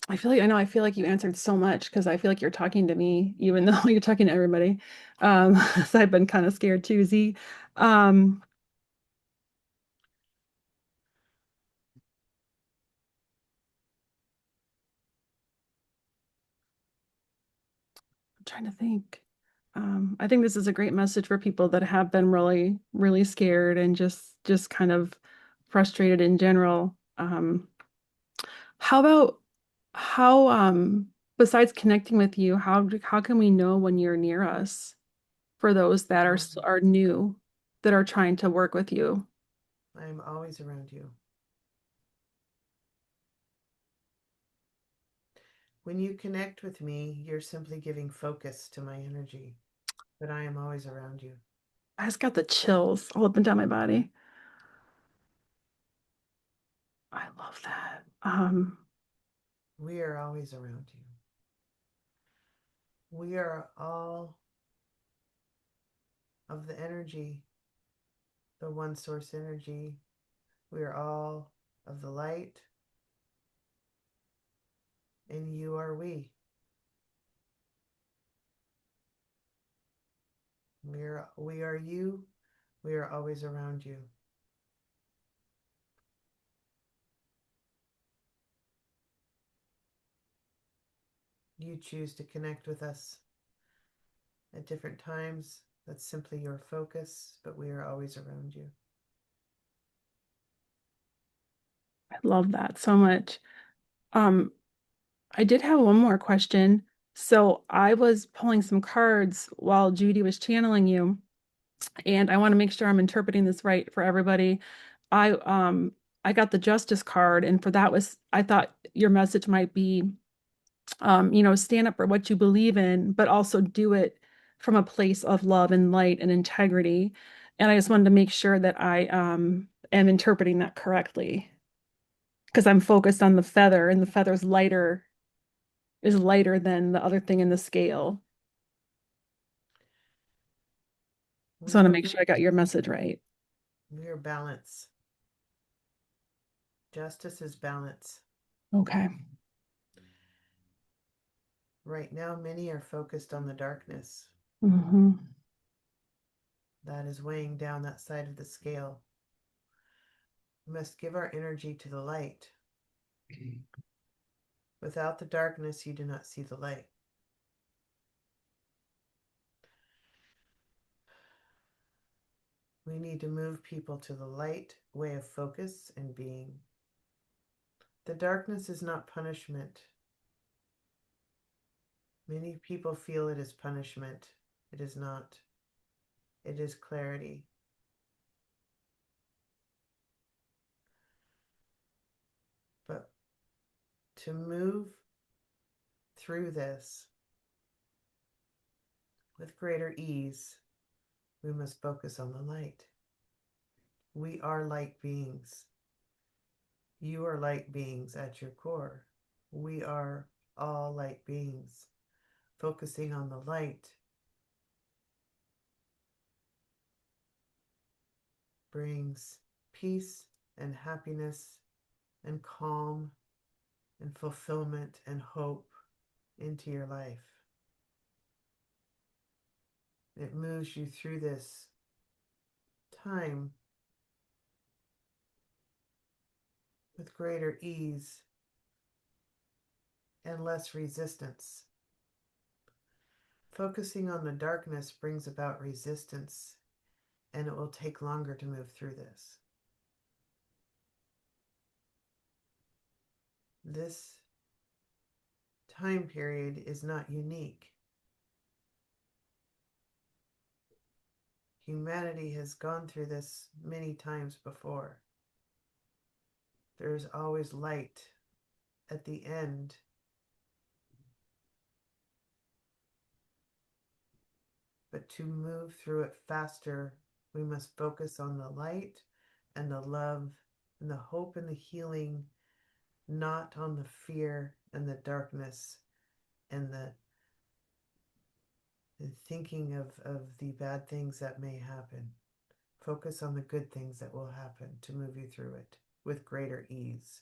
I feel like you answered so much because I feel like you're talking to me, even though you're talking to everybody. So I've been kind of scared too, Z. Um, I'm trying to think. I think this is a great message for people that have been really, really scared and just kind of frustrated in general. How about how besides connecting with you, how can we know when you're near us for those that are new that are trying to work with you? I am always around you. When you connect with me, you're simply giving focus to my energy, but I am always around you. I just got the chills all up and down my body. I love that. We are always around you. We are all of the energy, the one source energy. We are all of the light, and you are we. We are you. We are always around you. You choose to connect with us at different times. That's simply your focus, but we are always around you. I love that so much. Um, I did have one more question. So I was pulling some cards while Judy was channeling you, and I want to make sure I'm interpreting this right for everybody. I um I got the Justice card, and for that was I thought your message might be stand up for what you believe in, but also do it from a place of love and light and integrity. And I just wanted to make sure that I am interpreting that correctly because I'm focused on the feather, and the feather's lighter is lighter than the other thing in the scale. So I We want to are make sure I got your message right. we are balance. Justice is balance. Okay. Right now, many are focused on the darkness Hmm. that is weighing down that side of the scale. We must give our energy to the light. Without the darkness, you do not see the light. We need to move people to the light way of focus and being. The darkness is not punishment. Many people feel it is punishment. It is not. It is clarity. But to move through this with greater ease, we must focus on the light. We are light beings. You are light beings at your core. We are all light beings. Focusing on the light brings peace and happiness and calm and fulfillment and hope into your life. It moves you through this time with greater ease and less resistance. Focusing on the darkness brings about resistance, and it will take longer to move through this. This time period is not unique. Humanity has gone through this many times before. There's always light at the end. But to move through it faster, we must focus on the light and the love and the hope and the healing, not on the fear and the darkness and the thinking of the bad things that may happen. Focus on the good things that will happen to move you through it with greater ease.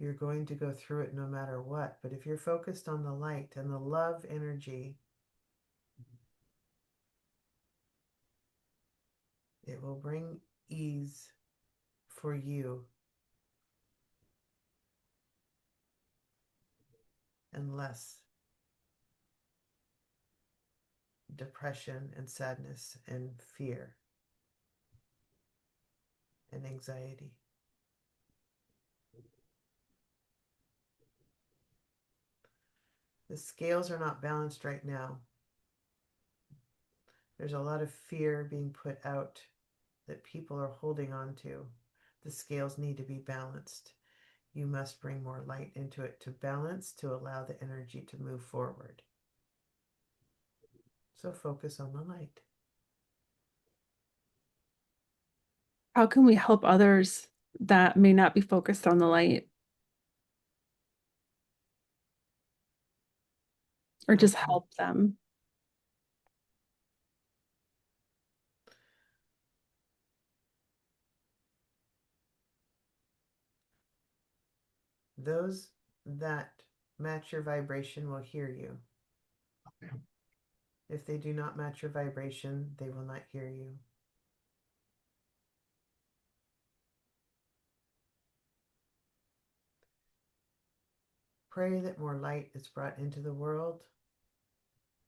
You're going to go through it no matter what, but if you're focused on the light and the love energy, it will bring ease for you and less depression and sadness and fear and anxiety. The scales are not balanced right now. There's a lot of fear being put out that people are holding on to. The scales need to be balanced. You must bring more light into it to balance, to allow the energy to move forward. So focus on the light. How can we help others that may not be focused on the light or just Okay. help them? Those that match your vibration will hear you. If they do not match your vibration, they will not hear you. Pray that more light is brought into the world.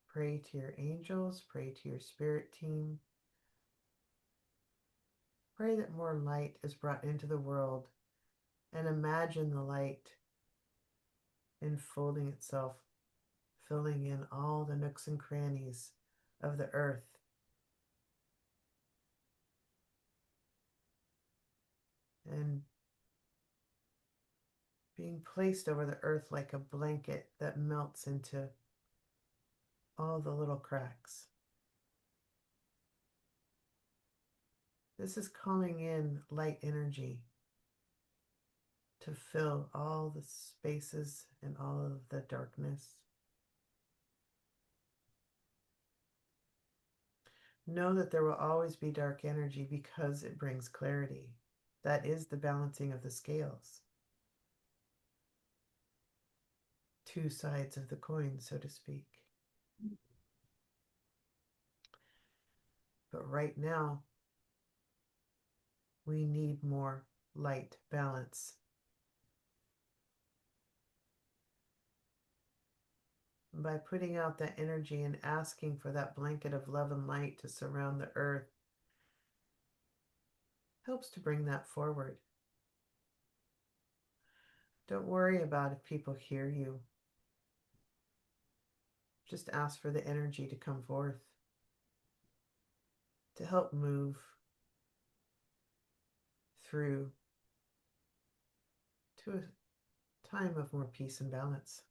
Pray to your angels. Pray to your spirit team. Pray that more light is brought into the world, and imagine the light enfolding itself, filling in all the nooks and crannies of the earth. And being placed over the earth like a blanket that melts into all the little cracks. This is calling in light energy to fill all the spaces and all of the darkness. Know that there will always be dark energy because it brings clarity. That is the balancing of the scales. Two sides of the coin, so to speak. But right now, we need more light balance. By putting out that energy and asking for that blanket of love and light to surround the earth, helps to bring that forward. Don't worry about if people hear you. Just ask for the energy to come forth, to help move through to a time of more peace and balance.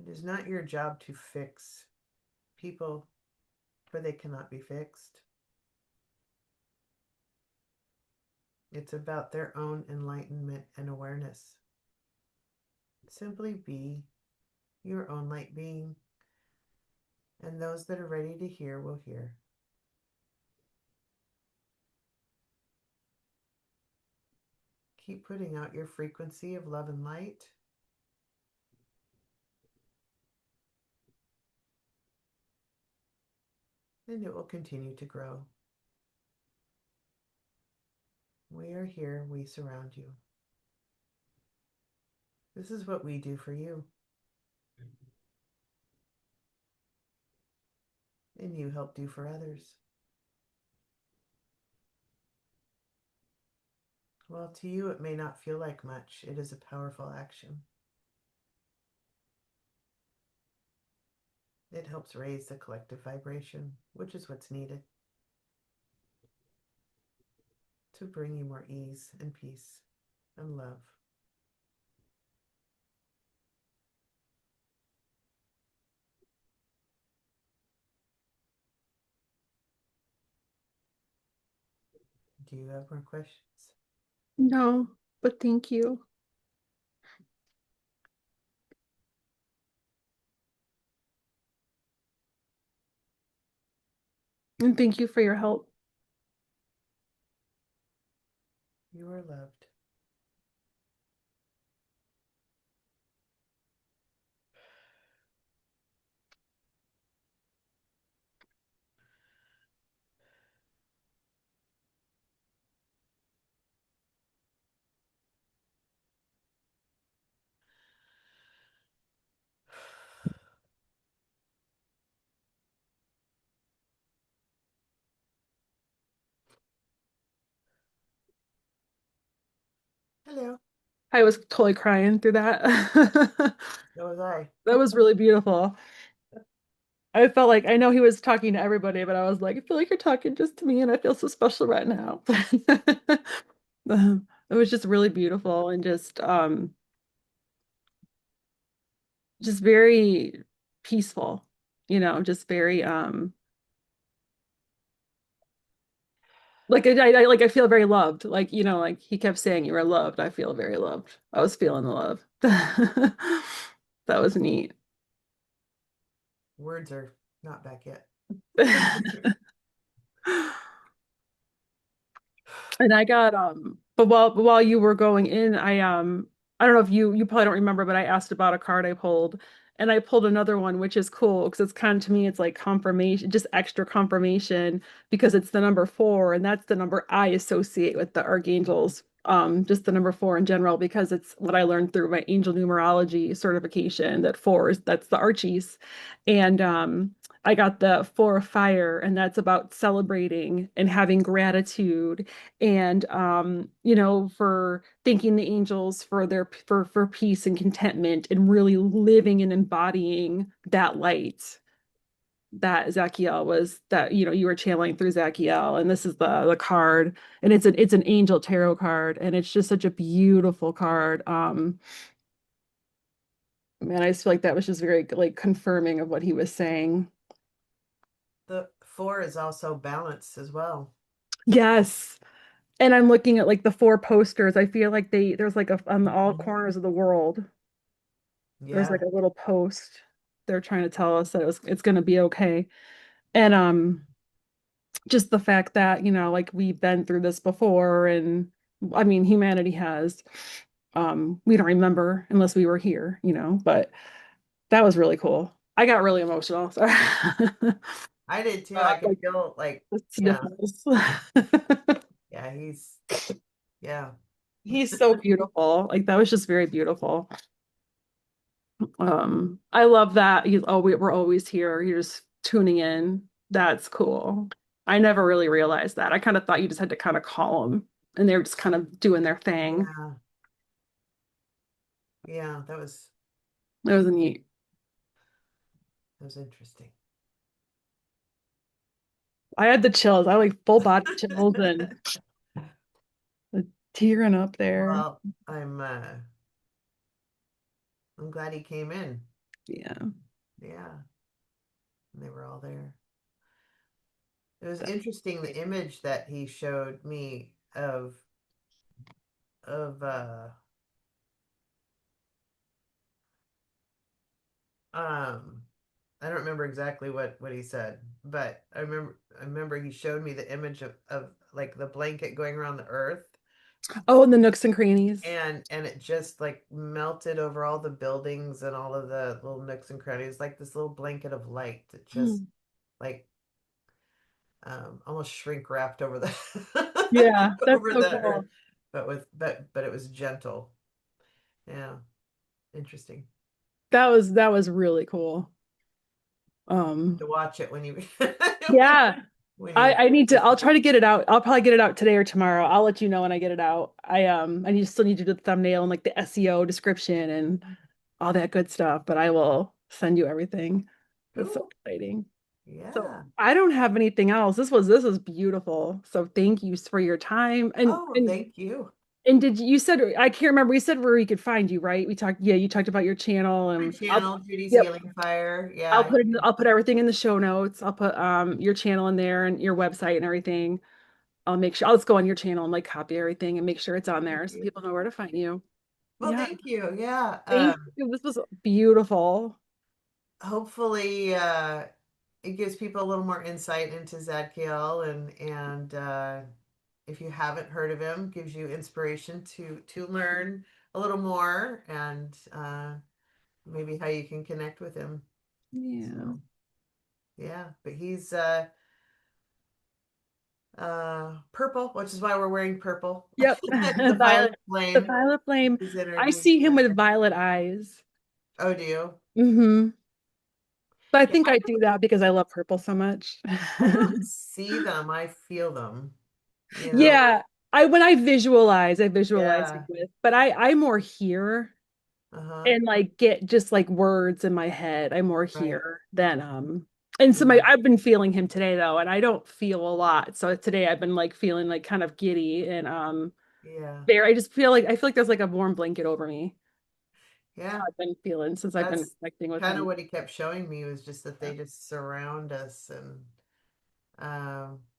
It is not your job to fix people, for they cannot be fixed. It's about their own enlightenment and awareness. Simply be your own light being And those that are ready to hear will hear. Keep putting out your frequency of love and light, and it will continue to grow. We are here. We surround you. This is what we do for you, and you help do for others. Well, to you, it may not feel like much. It is a powerful action. It helps raise the collective vibration, which is what's needed to bring you more ease and peace and love. Do you have more questions? No, but thank you. And thank you for your help. You are loved. Hello. I was totally crying through that. So was I. That was really beautiful. I felt like I know he was talking to everybody, but I was like, I feel like you're talking just to me, and I feel so special right now. It was just really beautiful and just very peaceful, just very like I feel very loved. Like, like he kept saying you were loved. I feel very loved. I was feeling the love. That was neat. Words are not back yet. And I got but while you were going in, I don't know if you probably don't remember, but I asked about a card I pulled, and I pulled another one, which is cool because it's kind of to me it's like confirmation, just extra confirmation because it's the number 4, and that's the number I associate with the archangels. Just the number 4 in general because it's what I learned through my angel numerology certification that 4 is that's the Archies. And I got the 4 of fire, and that's about celebrating and having gratitude and for thanking the angels for their for peace and contentment and really living and embodying that light that Zadkiel was that you were channeling through Zadkiel, and this is the card, and it's an angel tarot card, and it's just such a beautiful card. Man, I just feel like that was just very like confirming of what he was saying. The 4 is also balance as well. Yes. And I'm looking at like the 4 posters. I feel like there's like a on all Mhm. corners of the world. There's like Yeah. a little post. They're trying to tell us that it's going to be okay. And just the fact that, like we've been through this before, and I mean humanity has. We don't remember unless we were here, but that was really cool. I got really emotional. Sorry. I did too. I could Like feel like, the yeah, sniffles. yeah, yeah. He's so beautiful. Like that was just very beautiful. I love that we're always here. You're just tuning in. That's cool. I never really realized that. I kind of thought you just had to kind of call them and they were just kind of doing their thing. Yeah. Yeah, It was neat. that was interesting. I had the chills. I like full body chills and the tearing up there. Well, I'm glad he came in. Yeah. Yeah, and they were all there. It was That- interesting the image that he showed me of um I don't remember exactly what he said, but I remember he showed me the image of like the blanket going around the earth, Oh, and the nooks and crannies. and it just like melted over all the buildings and all of the little nooks and crannies, like this little blanket of light that just Mm. like almost shrink wrapped over the Yeah, that's over so the earth, cool. but it was gentle. Yeah, interesting That was really cool. Um, to watch it when you yeah. when you I need to listen. I'll try to get it out. I'll probably get it out today or tomorrow. I'll let you know when I get it out. I need still need to do the thumbnail and like the SEO description and all that good stuff, but I will send you everything. That's so Cool. exciting. So Yeah. I don't have anything else. This was beautiful. So thank you for your time. Oh, thank you. And did you said I can't remember, you said where we could find you, right? We talked, yeah, you talked about your channel My and I'll channel, Judie's yep. Healing Fire. Yeah, you can. I'll put everything in the show notes. I'll put your channel in there and your website and everything. I'll make sure I'll just go on your channel and like copy everything and make sure it's on Thank there so you. people know where to find you. Well, Yeah. thank you. Yeah. Thank you. This was beautiful. Hopefully, it gives people a little more insight into Zadkiel, and if you haven't heard of him, gives you inspiration to learn a little more and maybe how you can connect with him. Yeah. So yeah, but he's purple, which is why we're wearing purple. Yep. The Violet, violet the flame, violet flame. his I energy. see him with violet eyes. Oh, do you? Hmm. But I Yeah, think I do that because I love purple so much. I don't see them. I feel them, you know? Yeah, I visualize it Yeah. with, but I more hear Uh-huh. and like get just like words in my head. I more Right. hear than and so my Yeah. I've been feeling him today though, and I don't feel a lot. So today I've been like feeling like kind of giddy and Yeah. there I feel like there's like a warm blanket over me. Yeah. I've been feeling since I've been That's connecting with kind of him. what he kept showing me was just that Yeah. they just surround us and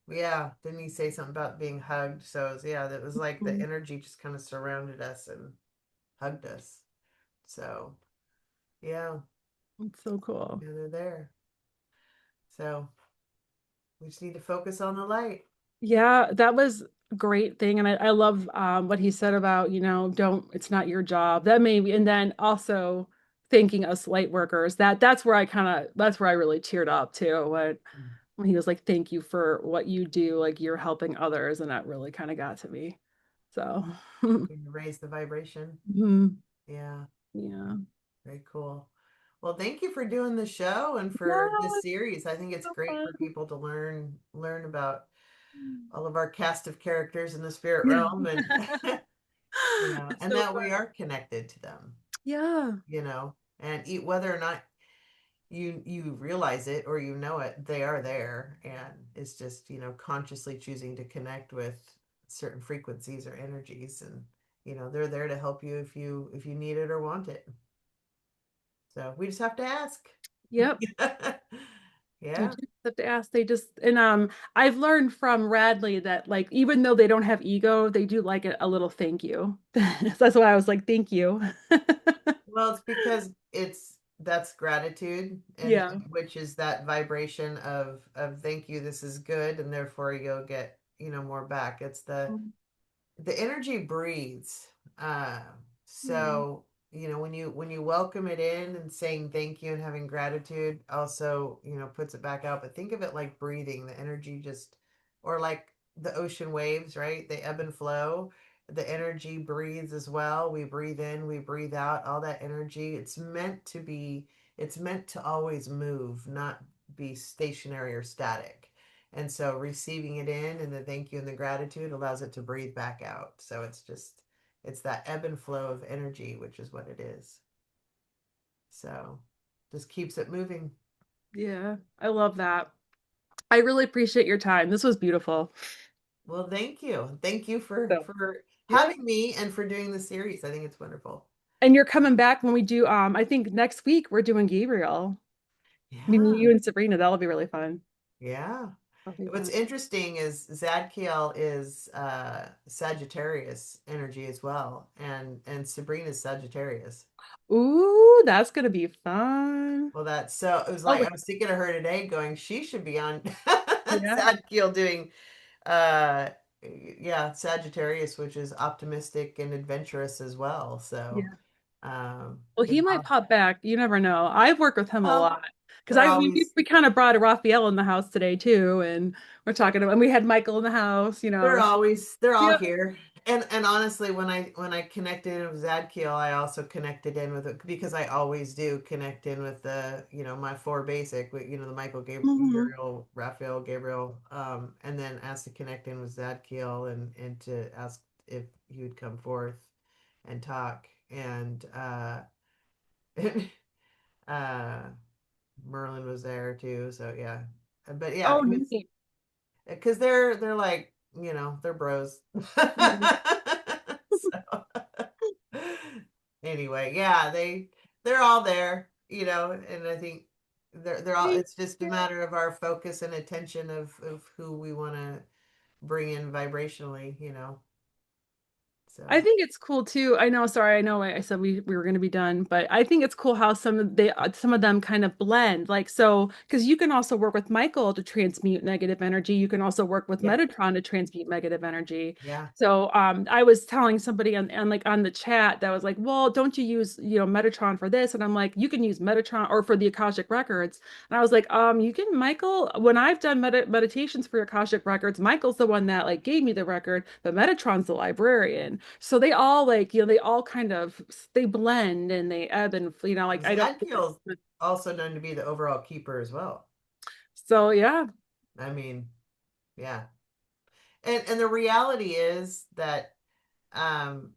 yeah, didn't he say something about being hugged? So it was, yeah, that was like the Mhm. energy just kind of surrounded us and hugged us. So yeah, It's so cool. yeah, they're there. So we just need to focus on the light. Yeah, that was a great thing. And I love what he said about, don't, it's not your job. That may be, and then also thanking us light workers. That's where that's where I really teared up too. When he was like, thank you for what you do, like you're helping others. And that really kind of got to me. So, Helping to raise the vibration. mhm. Yeah, Yeah. very cool. Well, thank you for doing the show and Yeah, for this it's series. I think it's so great fun. for people to learn about all of our cast of characters in the spirit Yeah. realm and It's and so that we fun. are connected to them, Yeah. and eat whether or not you realize it or it, they are there, and it's just, consciously choosing to connect with certain frequencies or energies, and they're there to help you if you need it or want it. So we just have to ask. Yep. You Yeah. just have to ask. They just and I've learned from Radley that like even though they don't have ego, they do like a little thank you. So that's why I was like, thank you. Well, it's because that's gratitude, and Yeah. which is that vibration of thank you, this is good, and therefore you'll get, more back. It's the energy breathes. Uh, Mm. so when you welcome it in and saying thank you and having gratitude also, puts it back out. But think of it like breathing. The energy just, or like the ocean waves, right? They ebb and flow. The energy breathes as well. We breathe in, we breathe out. All that energy. It's meant to be. It's meant to always move, not be stationary or static. And so receiving it in and the thank you and the gratitude allows it to breathe back out. So it's that ebb and flow of energy, which is what it is. So just keeps it moving. Yeah. I love that. I really appreciate your time. This was beautiful. Well, thank you. Thank you for So, for yeah. having me and for doing the series. I think it's wonderful. And you're coming back when we do I think next week we're doing Gabriel. Me, Yeah. you and Sabrina. That'll be really fun. Yeah. Okay, What's fine. interesting is Zadkiel is Sagittarius energy as well, and Sabrina's Sagittarius. Ooh, that's gonna be fun. Well, that's so it was Oh, like I was thinking of her today, going, she should be on yeah, Zadkiel doing uh yeah, Sagittarius, which is optimistic and adventurous as well. So yeah. Well, yeah, he might pop back. You never know. I've worked with him a well, lot because they're I we, always we kind of brought Raphael in the house today too, and we're talking about. And we had Michael in the house. they're all Yeah. here. And honestly, when I connected in with Zadkiel, I also connected in with it because I always do connect in with the, my four basic, the Michael, Hmm. Gabriel, Raphael, Gabriel, and then asked to connect in with Zadkiel and to ask if he would come forth and talk. And uh Merlin was there too. So yeah. But yeah, Oh, it was neat. because they're like, they're bros. Mhm. So anyway, yeah, they're all there, and I think they're all, See, it's just a yeah. matter of our focus and attention of who we want to bring in vibrationally, I so think it's cool too. I know, sorry, I know I said we were going to be done, but I think it's cool how some of them kind of blend. Like so, because you can also work with Michael to transmute negative energy. You can also work with yeah, Metatron to transmute negative energy. yeah, So I was telling somebody on like on the chat that was like, well, don't you use, Metatron for this? And I'm like, you can use Metatron or for the Akashic records. And I was like, you can, Michael, when I've done meditations for Akashic records, Michael's the one that like gave me the record, but Metatron's the librarian. So they all like, they all kind of they blend and they ebb and like I don't Zadkiel's also known to be the overall keeper as well. so yeah. I mean, yeah. And the reality is that um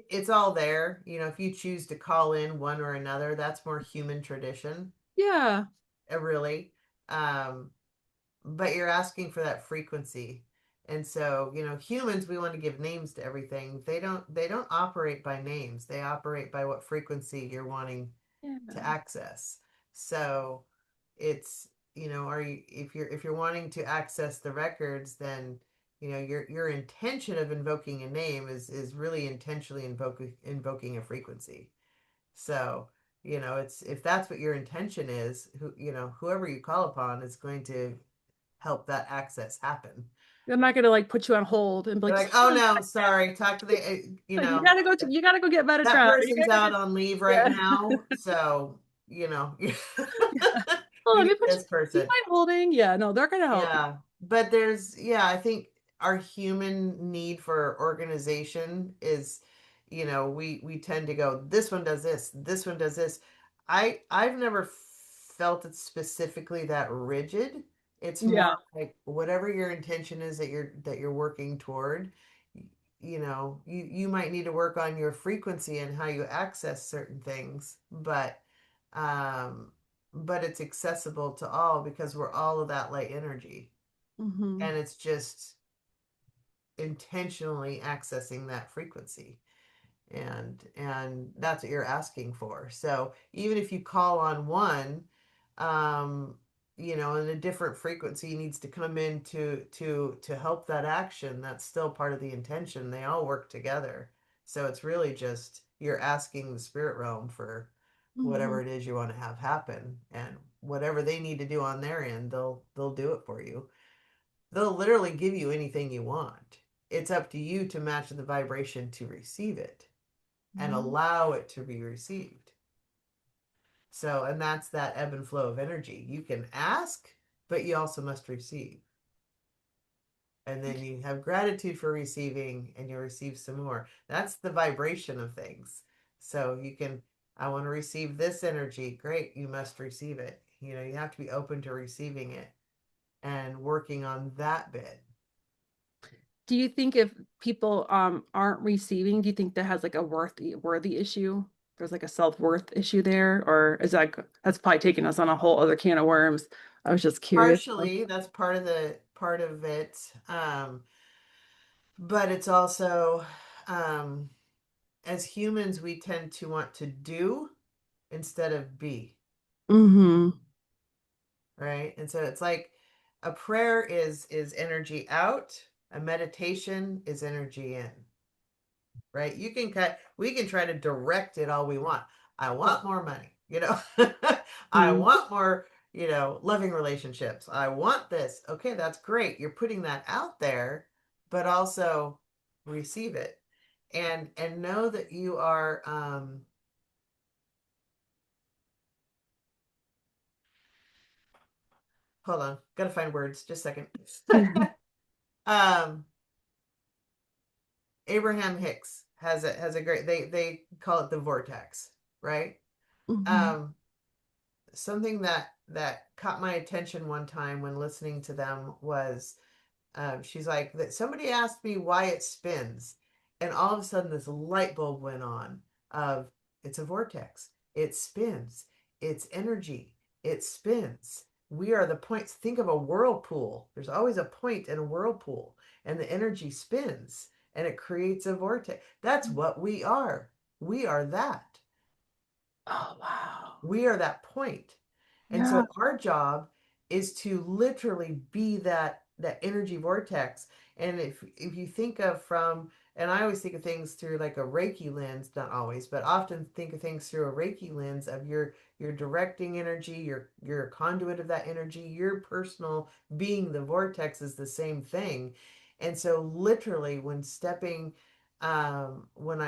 it's all there. If you choose to call in one or another, that's more human tradition, Yeah. really. Um, but you're asking for that frequency. And so, humans, we want to give names to everything. They don't operate by names. They operate by what frequency you're wanting to Yeah. access. So it's, are you if you're wanting to access the records, then your intention of invoking a name is really intentionally invoking a frequency. So it's, if that's what your intention is, whoever you call upon is going to help that access happen. I'm not gonna like put you on hold and be They're like, like, just oh hold on no, a second. sorry, talk to the You gotta go you gotta go get that Metatron. You person's gotta go out get on leave right yeah. now, so you know you Oh, let me need put you. this Do you person. mind holding? Yeah, no, they're gonna help you. Yeah, but yeah, I think our human need for organization is, we tend to go, this one does this one does this. I've never felt it specifically that rigid. It's Yeah. more like whatever your intention is that you're working toward, you might need to work on your frequency and how you access certain things, um but it's accessible to all because we're all of that light energy, Hmm. and it's just intentionally accessing that frequency, and that's what you're asking for. So even if you call on one, um and a different frequency needs to come in to help that action, that's still part of the intention. They all work together. So it's really just you're asking the spirit realm for Hmm. whatever it is you want to have happen, and whatever they need to do on their end, they'll do it for you. They'll literally give you anything you want. It's up to you to match the vibration to receive it and allow it to be received. So, and that's that ebb and flow of energy. You can ask, but you also must receive. And then you have gratitude for receiving and you receive some more. That's the vibration of things. So you can, I want to receive this energy. Great, you must receive it. You have to be open to receiving it and working on that bit. Do you think if people aren't receiving, do you think that has like a worthy issue? There's like a self-worth issue there, or is that's probably taking us on a whole other can of worms. I was just curious. Partially, that's part of it. But it's also, um, as humans, we tend to want to do instead of be, Mm-hmm. right? And so it's like, A prayer is energy out, a meditation is energy in, right? You can cut, we can try to direct it all we want. I want more money, you know. I Mm. want more, you know, loving relationships. I want this. Okay, that's great. You're putting that out there, but also receive it and know that you are hold on, gotta find words, just a second. um Abraham Hicks has a great, they call it the vortex, right? Mhm. um Something that caught my attention one time when listening to them was, she's like, that somebody asked me why it spins, and all of a sudden this light bulb went on of, it's a vortex, it spins, it's energy, it spins. We are the points. Think of a whirlpool. There's always a point in a whirlpool, and the energy spins and it creates a vortex. That's what we are. We are that. Oh, wow. We are that point. And Yeah. so our job is to literally be that energy vortex. And if you think of from, and I always think of things through like a Reiki lens, not always, but often think of things through a Reiki lens of your directing energy, your conduit of that energy, your personal being the vortex is the same thing. And so literally when stepping when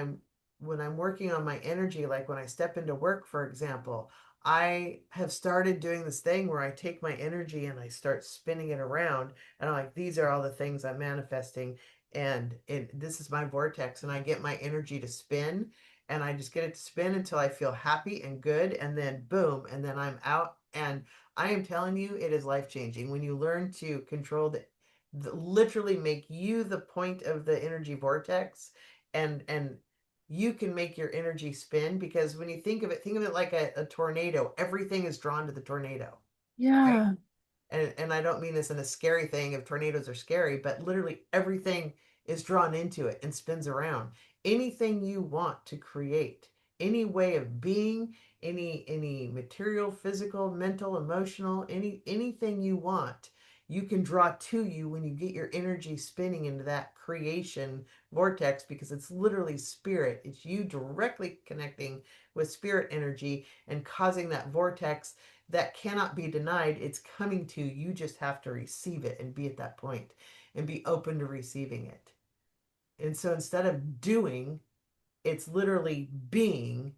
I'm working on my energy, like when I step into work, for example, I have started doing this thing where I take my energy and I start spinning it around. And I'm like, these are all the things I'm manifesting. And this is my vortex. And I get my energy to spin. And I just get it to spin until I feel happy and good. And then boom. And then I'm out. And I am telling you, it is life changing when you learn to control literally make you the point of the energy vortex, and you can make your energy spin, because when you think of it like a tornado. Everything is drawn to the tornado, right? Yeah. And I don't mean this in a scary thing if tornadoes are scary, but literally everything is drawn into it and spins around. Anything you want to create, any way of being, any material, physical, mental, emotional, anything you want, you can draw to you when you get your energy spinning into that creation vortex, because it's literally spirit. It's you directly connecting with spirit energy and causing that vortex that cannot be denied. It's coming to you. You just have to receive it and be at that point and be open to receiving it. And so instead of doing, it's literally being,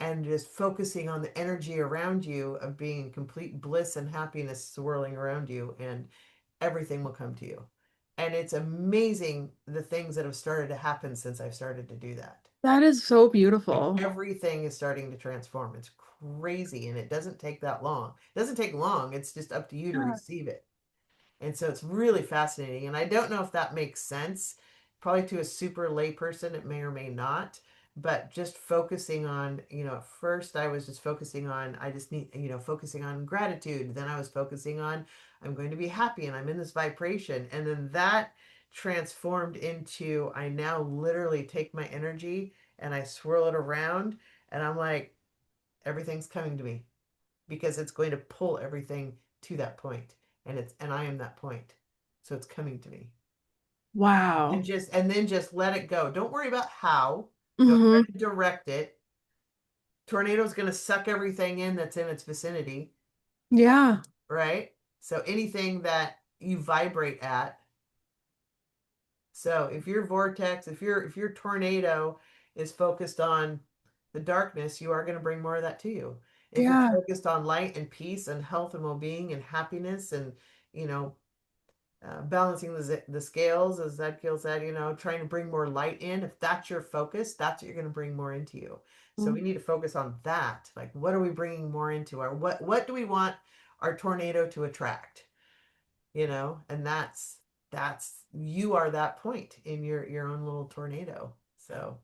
and just focusing on the energy around you of being in complete bliss and happiness swirling around you, and everything will come to you. And it's amazing the things that have started to happen since I've started to do that. That is so Like beautiful. everything is starting to transform. It's crazy, and it doesn't take that long. It doesn't take long. It's just up to you to Yeah. receive it. And so it's really fascinating. And I don't know if that makes sense. Probably to a super lay person, it may or may not. But just focusing on, at first I was just focusing on, I just need, focusing on gratitude. Then I was focusing on, I'm going to be happy and I'm in this vibration. And then that transformed into, I now literally take my energy and I swirl it around. And I'm like, everything's coming to me, because it's going to pull everything to that point, and I am that point, so it's coming to me. Wow. And then just let it go. Don't worry about how. Don't try Hmm. to direct it. Tornado's going to suck everything in that's in its vicinity, Yeah. right? So anything that you vibrate at. So if your vortex, if your tornado is focused on the darkness, you are going to bring more of that to you. If it's Yeah. focused on light and peace and health and well-being and happiness and, you know, balancing the scales, as Zadkiel said, trying to bring more light in. If that's your focus, that's what you're going to bring more into you. So we need to focus on that. Like, what are we bringing more into our, what do we want our tornado to attract? And that's you are that point in your own little tornado. So,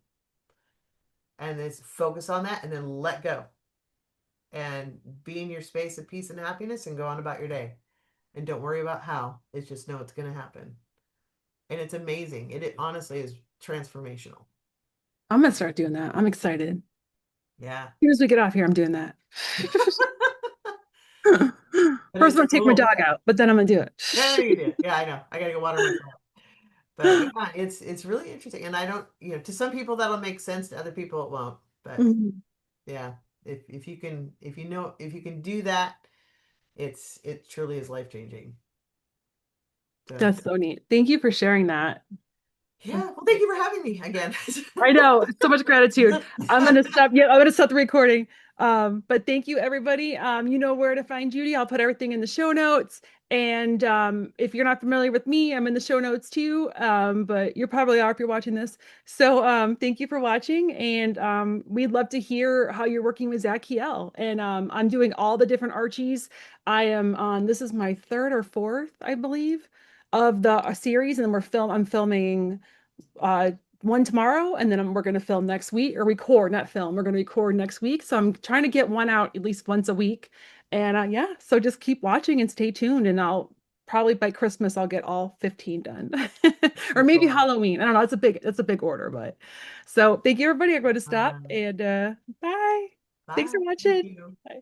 and it's focus on that and then let go and be in your space of peace and happiness and go on about your day. And don't worry about how. It's just know it's going to happen. And it's amazing. It honestly is transformational. I'm gonna start doing that. I'm excited. Yeah. As soon as we get off here, I'm doing that. But First, I'm it's gonna take my cool. dog out, but then I'm gonna do it. Yeah, you do. Yeah, I know. I gotta go water my plant. But yeah, it's really interesting. And I don't, to some people that'll make sense, to other people it won't. But Mhm. yeah, if you can if you can do that, it truly is life changing. So That's so neat. Thank you for sharing that. yeah, well, thank you for having me again. I know. So much gratitude. I'm gonna stop. Yeah, I'm gonna stop the recording. But thank you, everybody. You know where to find Judi. I'll put everything in the show notes. And if you're not familiar with me, I'm in the show notes too. But you probably are if you're watching this. So thank you for watching. And we'd love to hear how you're working with Zadkiel. And I'm doing all the different Archies. I am on, this is my third or fourth, I believe, of the series. And I'm filming uh one tomorrow, and then we're going to film next week, or record, not film. We're going to record next week. So I'm trying to get one out at least once a week. And yeah, so just keep watching and stay tuned, and I'll probably by Christmas I'll get all 15 done. Or Very maybe cool. Halloween. I don't know. It's a big order, but so thank you everybody. I'm going to stop Bye. and bye. Thanks for Bye. Thank watching. you. Bye.